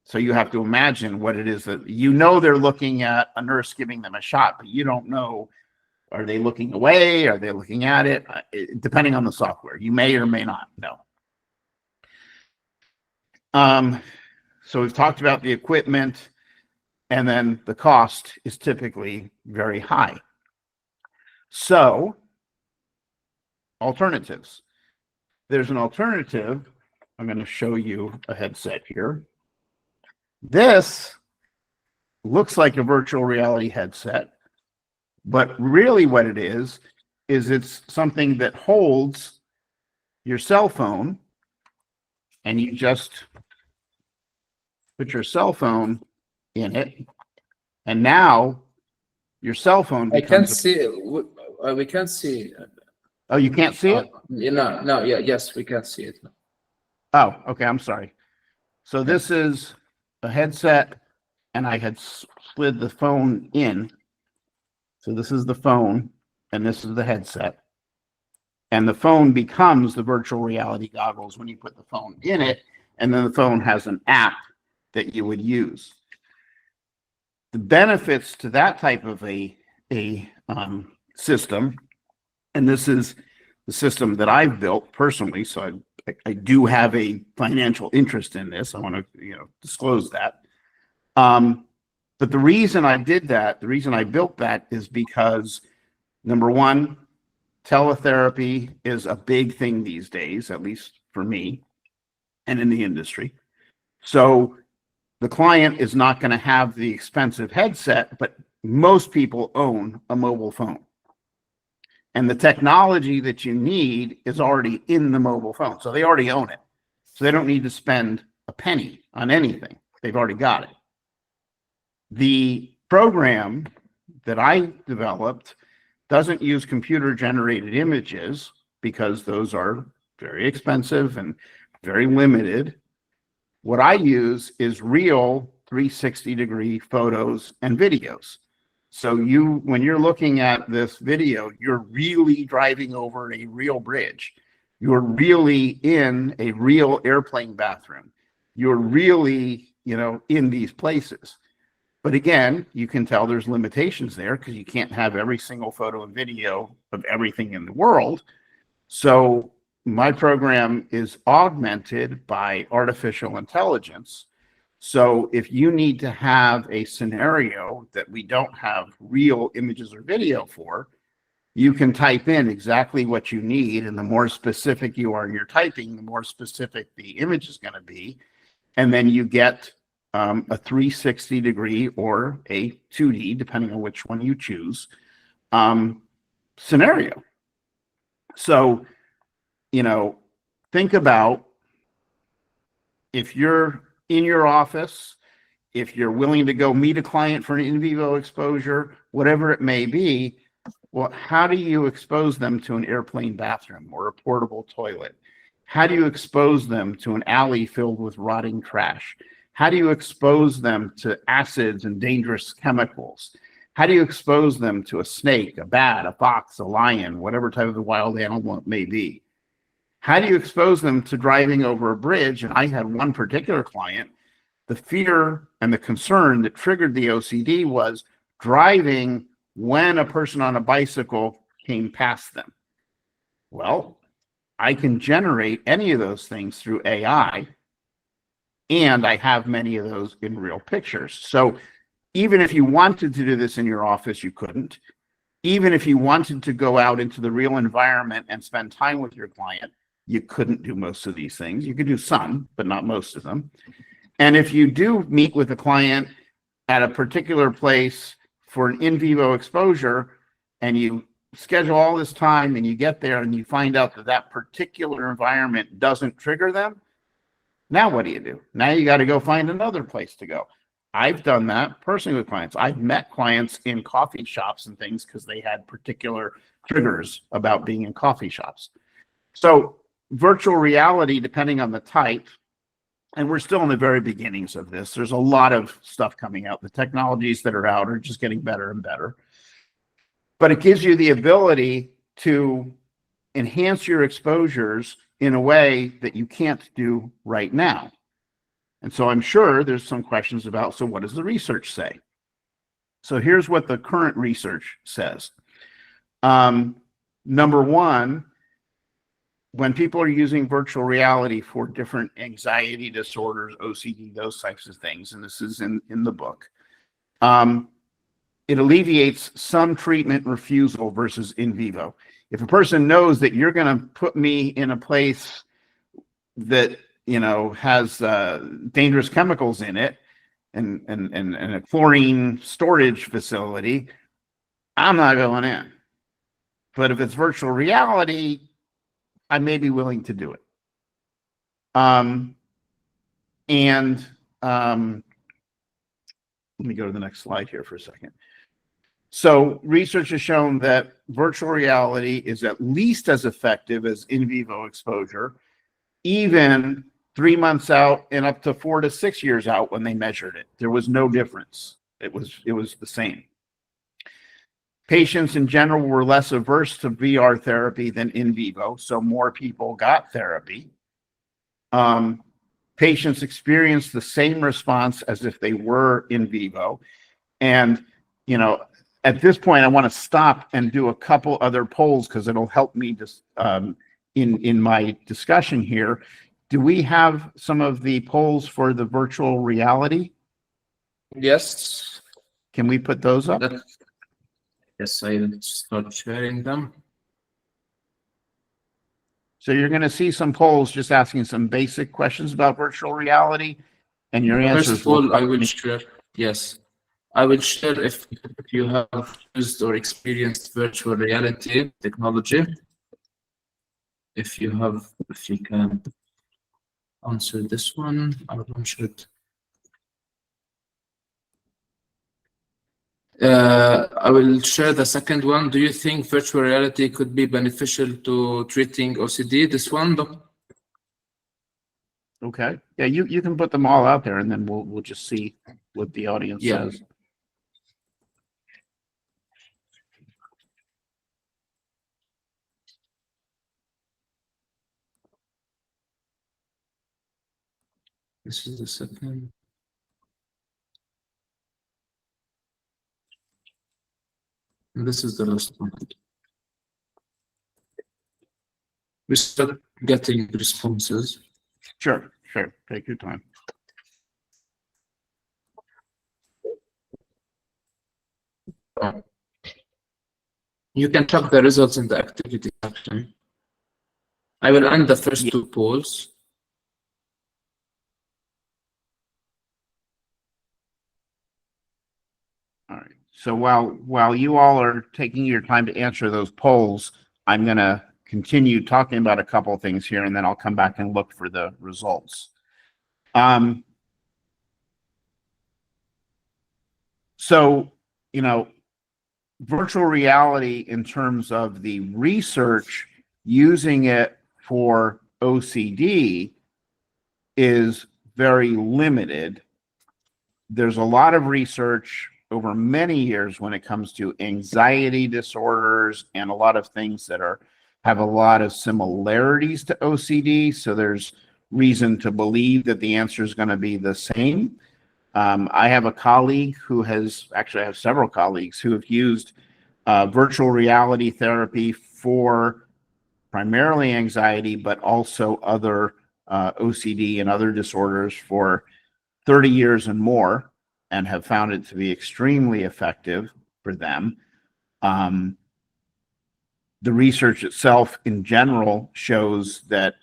So you have to imagine what it is that they're looking at, a nurse giving them a shot, but you don't know, are they looking away? Are they looking at it? Depending on the software, you may or may not know. So we've talked about the equipment, and then the cost is typically very high. So alternatives. There's an alternative. I'm going to show you a headset here. This looks like a virtual reality headset, but really what it is it's something that holds your cell phone, and you just put your cell phone in it, and now your cell phone becomes... I can't see it. We can't see. Oh, you can't see it? Yes, we can see it. Oh, okay, I'm sorry. So this is a headset, and I had slid the phone in. So this is the phone, and this is the headset. And the phone becomes the virtual reality goggles when you put the phone in it, and then the phone has an app that you would use. The benefits to that type of a system, and this is the system that I've built personally, so I do have a financial interest in this. I want to disclose that. But the reason I did that, the reason I built that, is because, number one, teletherapy is a big thing these days, at least for me and in the industry. So the client is not going to have the expensive headset, but most people own a mobile phone. And the technology that you need is already in the mobile phone. So they already own it. So they don't need to spend a penny on anything. They've already got it. The program that I developed doesn't use computer-generated images because those are very expensive and very limited. What I use is real 360-degree photos and videos. So when you're looking at this video, you're really driving over a real bridge. You're really in a real airplane bathroom. You're really, in these places. But again, you can tell there's limitations there because you can't have every single photo and video of everything in the world. So my program is augmented by artificial intelligence. So if you need to have a scenario that we don't have real images or video for, you can type in exactly what you need, and the more specific you are in your typing, the more specific the image is going to be. And then you get a 360-degree or a 2D, depending on which one you choose, scenario. So, you know, think about if you're in your office, if you're willing to go meet a client for an in vivo exposure, whatever it may be, well, how do you expose them to an airplane bathroom or a portable toilet? How do you expose them to an alley filled with rotting trash? How do you expose them to acids and dangerous chemicals? How do you expose them to a snake, a bat, a fox, a lion, whatever type of wild animal it may be? How do you expose them to driving over a bridge? And I had one particular client, the fear and the concern that triggered the OCD was driving when a person on a bicycle came past them. Well, I can generate any of those things through AI, and I have many of those in real pictures. So even if you wanted to do this in your office, you couldn't. Even if you wanted to go out into the real environment and spend time with your client, you couldn't do most of these things. You could do some, but not most of them. And if you do meet with a client at a particular place for an in vivo exposure, and you schedule all this time and you get there and you find out that that particular environment doesn't trigger them, now what do? Now you got to go find another place to go. I've done that personally with clients. I've met clients in coffee shops and things because they had particular triggers about being in coffee shops. So virtual reality, depending on the type, and we're still in the very beginnings of this. There's a lot of stuff coming out. The technologies that are out are just getting better and better. But it gives you the ability to enhance your exposures in a way that you can't do right now. And so I'm sure there's some questions about, so what does the research say? So here's what the current research says. Number one, when people are using virtual reality for different anxiety disorders, OCD, those types of things, and this is in the book, it alleviates some treatment refusal versus in vivo. If a person knows that you're going to put me in a place that, you know, has dangerous chemicals in it and a chlorine storage facility, I'm not going in. But if it's virtual reality, I may be willing to do it. Let me go to the next slide here for a second. So research has shown that virtual reality is at least as effective as in vivo exposure, even 3 months out and up to 4 to 6 years out when they measured it. There was no difference. It was the same. Patients in general were less averse to VR therapy than in vivo, so more people got therapy. Patients experienced the same response as if they were in vivo. And, you know, at this point, I want to stop and do a couple other polls because it'll help me just in my discussion here. Do we have some of the polls for the virtual reality? Yes. Can we put those up? Yes, I will start sharing them. So you're going to see some polls just asking some basic questions about virtual reality, and your answers. First of all, I will share. Yes, I will share if you have used or experienced virtual reality technology. If you can answer this one, I will answer it. I will share the second one. Do you think virtual reality could be beneficial to treating OCD? This one, Okay. Yeah, you can put them all out there, and then we'll just see what the audience says. This is the second. And this is the last one. We start getting responses. Sure. Take your time. You can check the results in the activity section. I will end the first two polls. All right. So while you all are taking your time to answer those polls, I'm going to continue talking about a couple of things here, and then I'll come back and look for the results. So, you know, virtual reality in terms of the research using it for OCD is very limited. There's a lot of research over many years when it comes to anxiety disorders and a lot of things that have a lot of similarities to OCD. So there's reason to believe that the answer is going to be the same. I have a colleague who I have several colleagues who have used virtual reality therapy for primarily anxiety, but also other OCD and other disorders for 30 years and more, and have found it to be extremely effective for them. The research itself in general shows that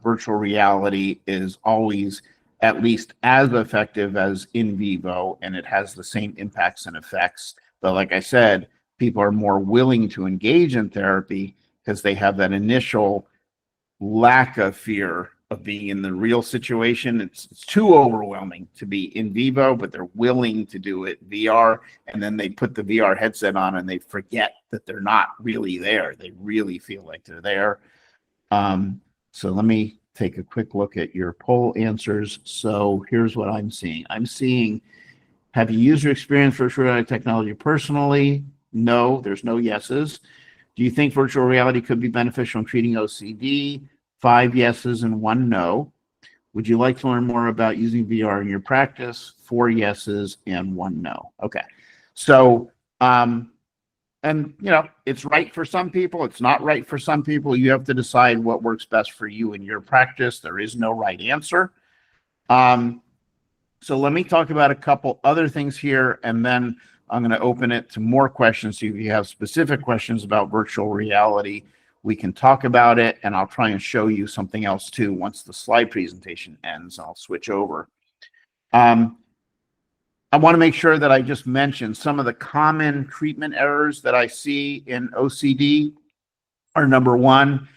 virtual reality is always at least as effective as in vivo, and it has the same impacts and effects. But like I said, people are more willing to engage in therapy because they have that initial lack of fear of being in the real situation. It's too overwhelming to be in vivo, but they're willing to do it VR, and then they put the VR headset on and they forget that they're not really there. They really feel like they're there. So let me take a quick look at your poll answers. So here's what I'm seeing. I'm seeing, have you used or experienced virtual reality technology personally? No, there's no yeses. Do you think virtual reality could be beneficial in treating OCD? 5 yeses and 1 no. Would you like to learn more about using VR in your practice? 4 yeses and 1 no. Okay. So, and you know, it's right for some people. It's not right for some people. You have to decide what works best for you in your practice. There is no right answer. So let me talk about a couple other things here, and then I'm going to open it to more questions. So if you have specific questions about virtual reality, we can talk about it, and I'll try and show you something else too once the slide presentation ends. I'll switch over. I want to make sure that I just mention some of the common treatment errors that I see in OCD are, number one,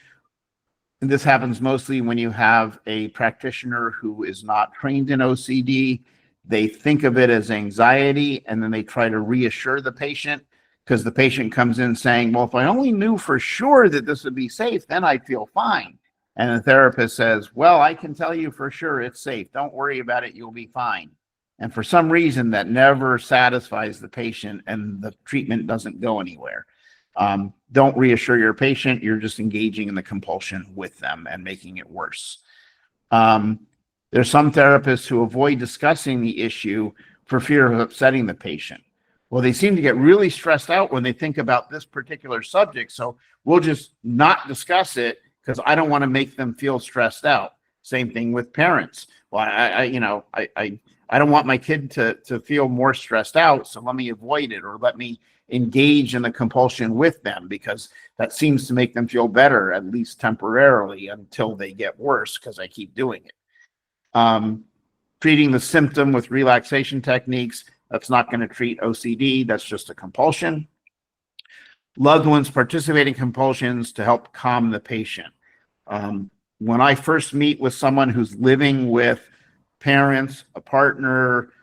and this happens mostly when you have a practitioner who is not trained in OCD. They think of it as anxiety, and then they try to reassure the patient, because the patient comes in saying, well, if I only knew for sure that this would be safe, then I'd feel fine. And the therapist says, well, I can tell you for sure it's safe. Don't worry about it. You'll be fine. And for some reason, that never satisfies the patient, and the treatment doesn't go anywhere. Don't reassure your patient. You're just engaging in the compulsion with them and making it worse. There's some therapists who avoid discussing the issue for fear of upsetting the patient. Well, they seem to get really stressed out when they think about this particular subject, so we'll just not discuss it because I don't want to make them feel stressed out. Same thing with parents. Well, I don't want my kid to feel more stressed out, so let me avoid it, or let me engage in the compulsion with them, because that seems to make them feel better, at least temporarily, until they get worse because I keep doing it. Treating the symptom with relaxation techniques, that's not going to treat OCD. That's just a compulsion. Loved ones participating in compulsions to help calm the patient. When I first meet with someone who's living with parents, a partner,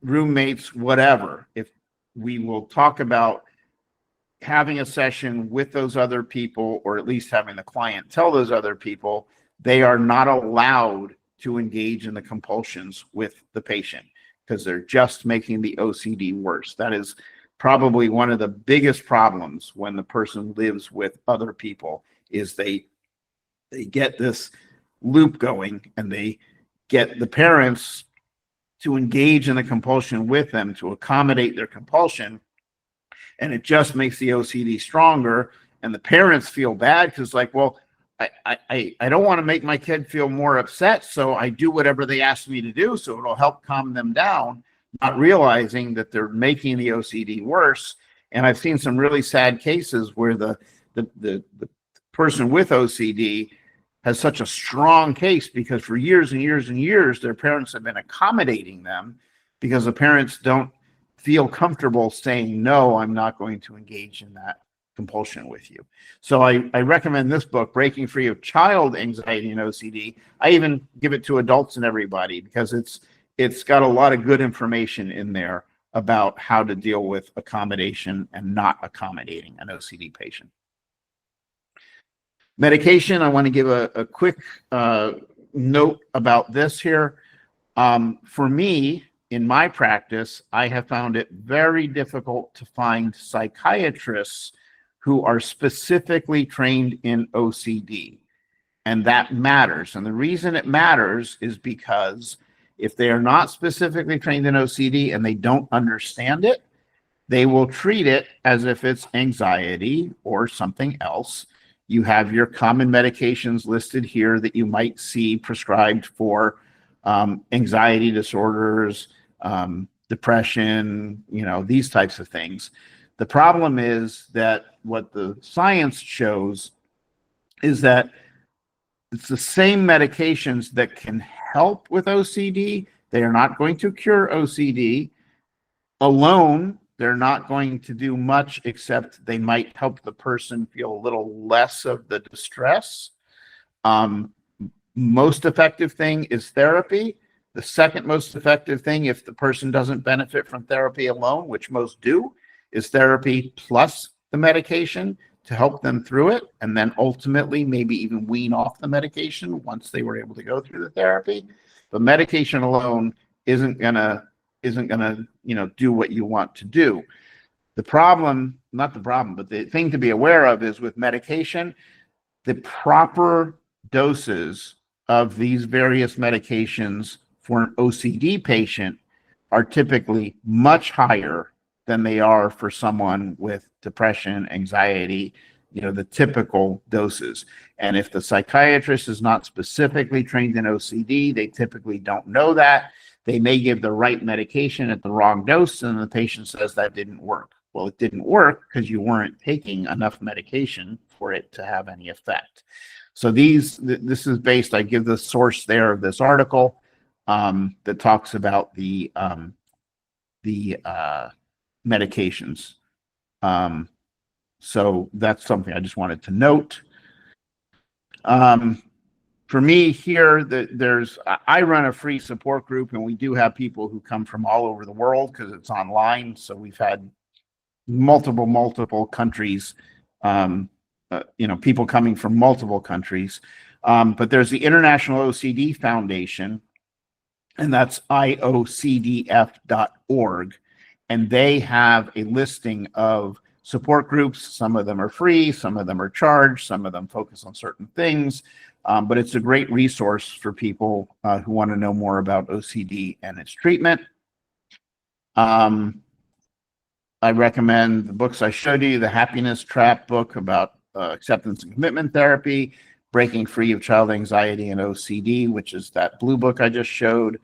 roommates, whatever, if we will talk about having a session with those other people, or at least having the client tell those other people they are not allowed to engage in the compulsions with the patient, because they're just making the OCD worse. That is probably one of the biggest problems when the person lives with other people, is they get this loop going, and they get the parents to engage in the compulsion with them to accommodate their compulsion, and it just makes the OCD stronger. And the parents feel bad because, like, well, I don't want to make my kid feel more upset, so I do whatever they ask me to do, so it'll help calm them down, not realizing that they're making the OCD worse. And I've seen some really sad cases where the person with OCD has such a strong case because for years and years and years, their parents have been accommodating them because the parents don't feel comfortable saying, no, I'm not going to engage in that compulsion with you. So I recommend this book, Breaking Free of Child Anxiety and OCD. I even give it to adults and everybody because it's got a lot of good information in there about how to deal with accommodation and not accommodating an OCD patient. Medication, I want to give a quick note about this here. For me, in my practice, I have found it very difficult to find psychiatrists who are specifically trained in OCD. And that matters. And the reason it matters is because if they are not specifically trained in OCD and they don't understand it, they will treat it as if it's anxiety or something else. You have your common medications listed here that you might see prescribed for anxiety disorders, depression, these types of things. The problem is that what the science shows is that it's the same medications that can help with OCD. They are not going to cure OCD. Alone, they're not going to do much except they might help the person feel a little less of the distress. Most effective thing is therapy. The second most effective thing, if the person doesn't benefit from therapy alone, which most do, is therapy plus the medication to help them through it, and then ultimately maybe even wean off the medication once they were able to go through the therapy. But medication alone isn't gonna do what you want to do. The problem, not the problem, but the thing to be aware of is with medication, the proper doses of these various medications for an OCD patient are typically much higher than they are for someone with depression, anxiety, the typical doses. And if the psychiatrist is not specifically trained in OCD, they typically don't know that. They may give the right medication at the wrong dose, and the patient says that didn't work. Well, it didn't work because you weren't taking enough medication for it to have any effect. So this is based, I give the source there of this article that talks about the medications. So that's something I just wanted to note. For me here, I run a free support group, and we do have people who come from all over the world because it's online. So we've had multiple countries, people coming from multiple countries. But there's the International OCD Foundation, and that's iocdf.org. And they have a listing of support groups. Some of them are free, some of them are charged, some of them focus on certain things. But it's a great resource for people who want to know more about OCD and its treatment. I recommend the books I showed you, the Happiness Trap book about acceptance and commitment therapy, Breaking Free of Child Anxiety and OCD, which is that blue book I just showed.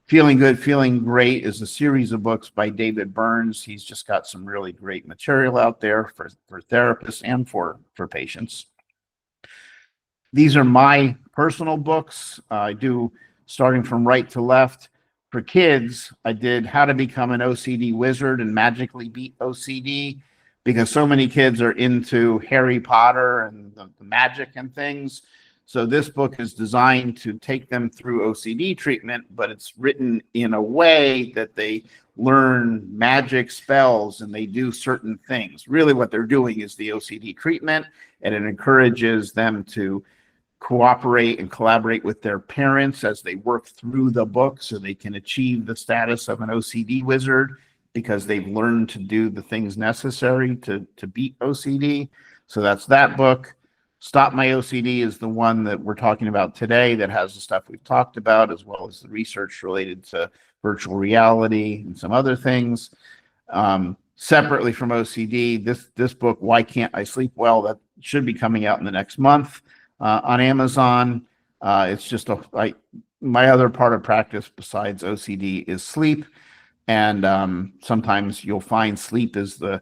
Feeling Good, Feeling Great is a series of books by David Burns. He's just got some really great material out there for therapists and for patients. These are my personal books. I do, starting from right to left. For kids, I did How to Become an OCD Wizard and Magically Beat OCD, because so many kids are into Harry Potter and the magic and things. So this book is designed to take them through OCD treatment, but it's written in a way that they learn magic spells and they do certain things. Really what they're doing is the OCD treatment, and it encourages them to cooperate and collaborate with their parents as they work through the book so they can achieve the status of an OCD wizard because they've learned to do the things necessary to beat OCD. So that's that book. Stop My OCD is the one that we're talking about today that has the stuff we've talked about, as well as the research related to virtual reality and some other things. Separately from OCD, this book, Why Can't I Sleep Well, that should be coming out in the next month on Amazon. It's just my other part of practice besides OCD is sleep. And sometimes you'll find sleep is the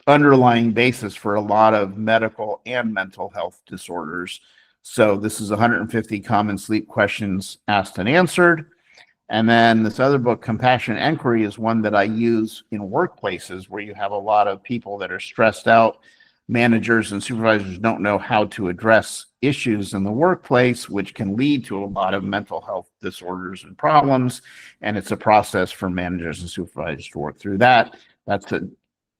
underlying basis for a lot of medical and mental health disorders. So this is 150 common sleep questions asked and answered. And then this other book, Compassionate Inquiry, is one that I use in workplaces where you have a lot of people that are stressed out. Managers and supervisors don't know how to address issues in the workplace, which can lead to a lot of mental health disorders and problems. And it's a process for managers and supervisors to work through that. That's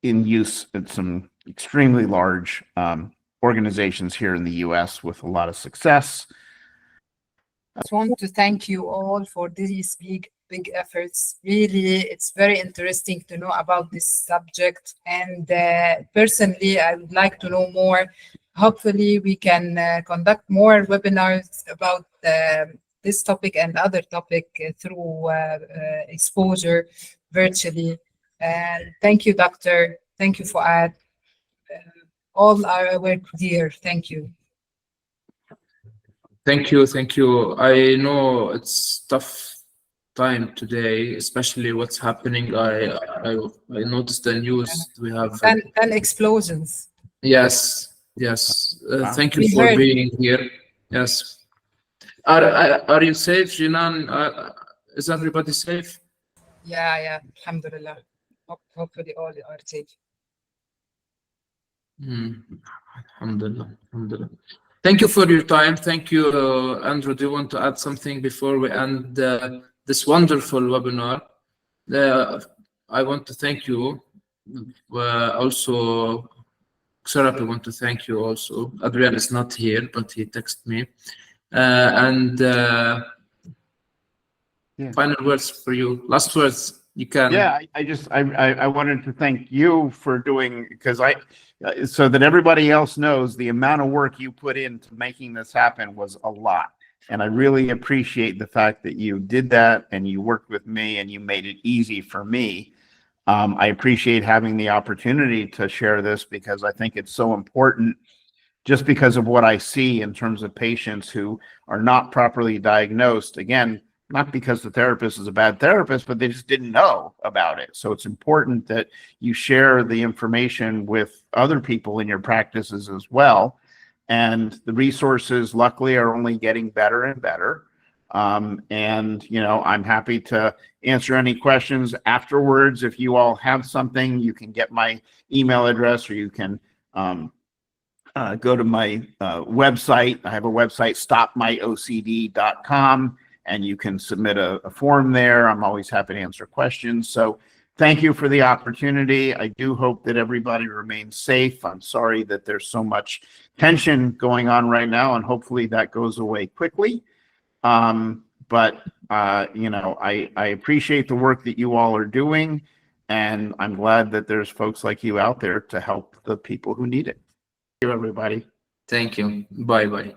in use at some extremely large organizations here in the US with a lot of success. I just want to thank you all for these big efforts. Really, it's very interesting to know about this subject. And personally, I would like to know more. Hopefully, we can conduct more webinars about this topic and other topic through exposure virtually. And thank you, Doctor. Thank you, Fuad. All our work dear. Thank you. Thank you, thank you. I know it's tough time today, especially what's happening. I noticed the news. We have 10 explosions. yes. Thank you We for heard. being here. Yes. Are you safe, Jinan? Is everybody safe? Yeah. Alhamdulillah. Hopefully all are safe. Alhamdulillah. Thank you for your time. Thank you, Andrew. Do you want to add something before we end this wonderful webinar? I want to thank you. Also, Xerapi, I want to thank you also. Adrian is not here, but he texted me. Final words for you. Last words. You can. Yeah, I wanted to thank you for doing, because so that everybody else knows the amount of work you put into making this happen was a lot. And I really appreciate the fact that you did that and you worked with me and you made it easy for me. I appreciate having the opportunity to share this because I think it's so important, just because of what I see in terms of patients who are not properly diagnosed. Again, not because the therapist is a bad therapist, but they just didn't know about it. So it's important that you share the information with other people in your practices as well. And the resources, luckily, are only getting better and better. And, you know, I'm happy to answer any questions afterwards. If you all have something, you can get my email address, or you can go to my website. I have a website, stopmyocd.com. And you can submit a form there. I'm always happy to answer questions. So thank you for the opportunity. I do hope that everybody remains safe. I'm sorry that there's so much tension going on right now, and hopefully that goes away quickly. You know, I appreciate the work that you all are doing, and I'm glad that there's folks like you out there to help the people who need it. Thank you, everybody. Thank you. Bye-bye.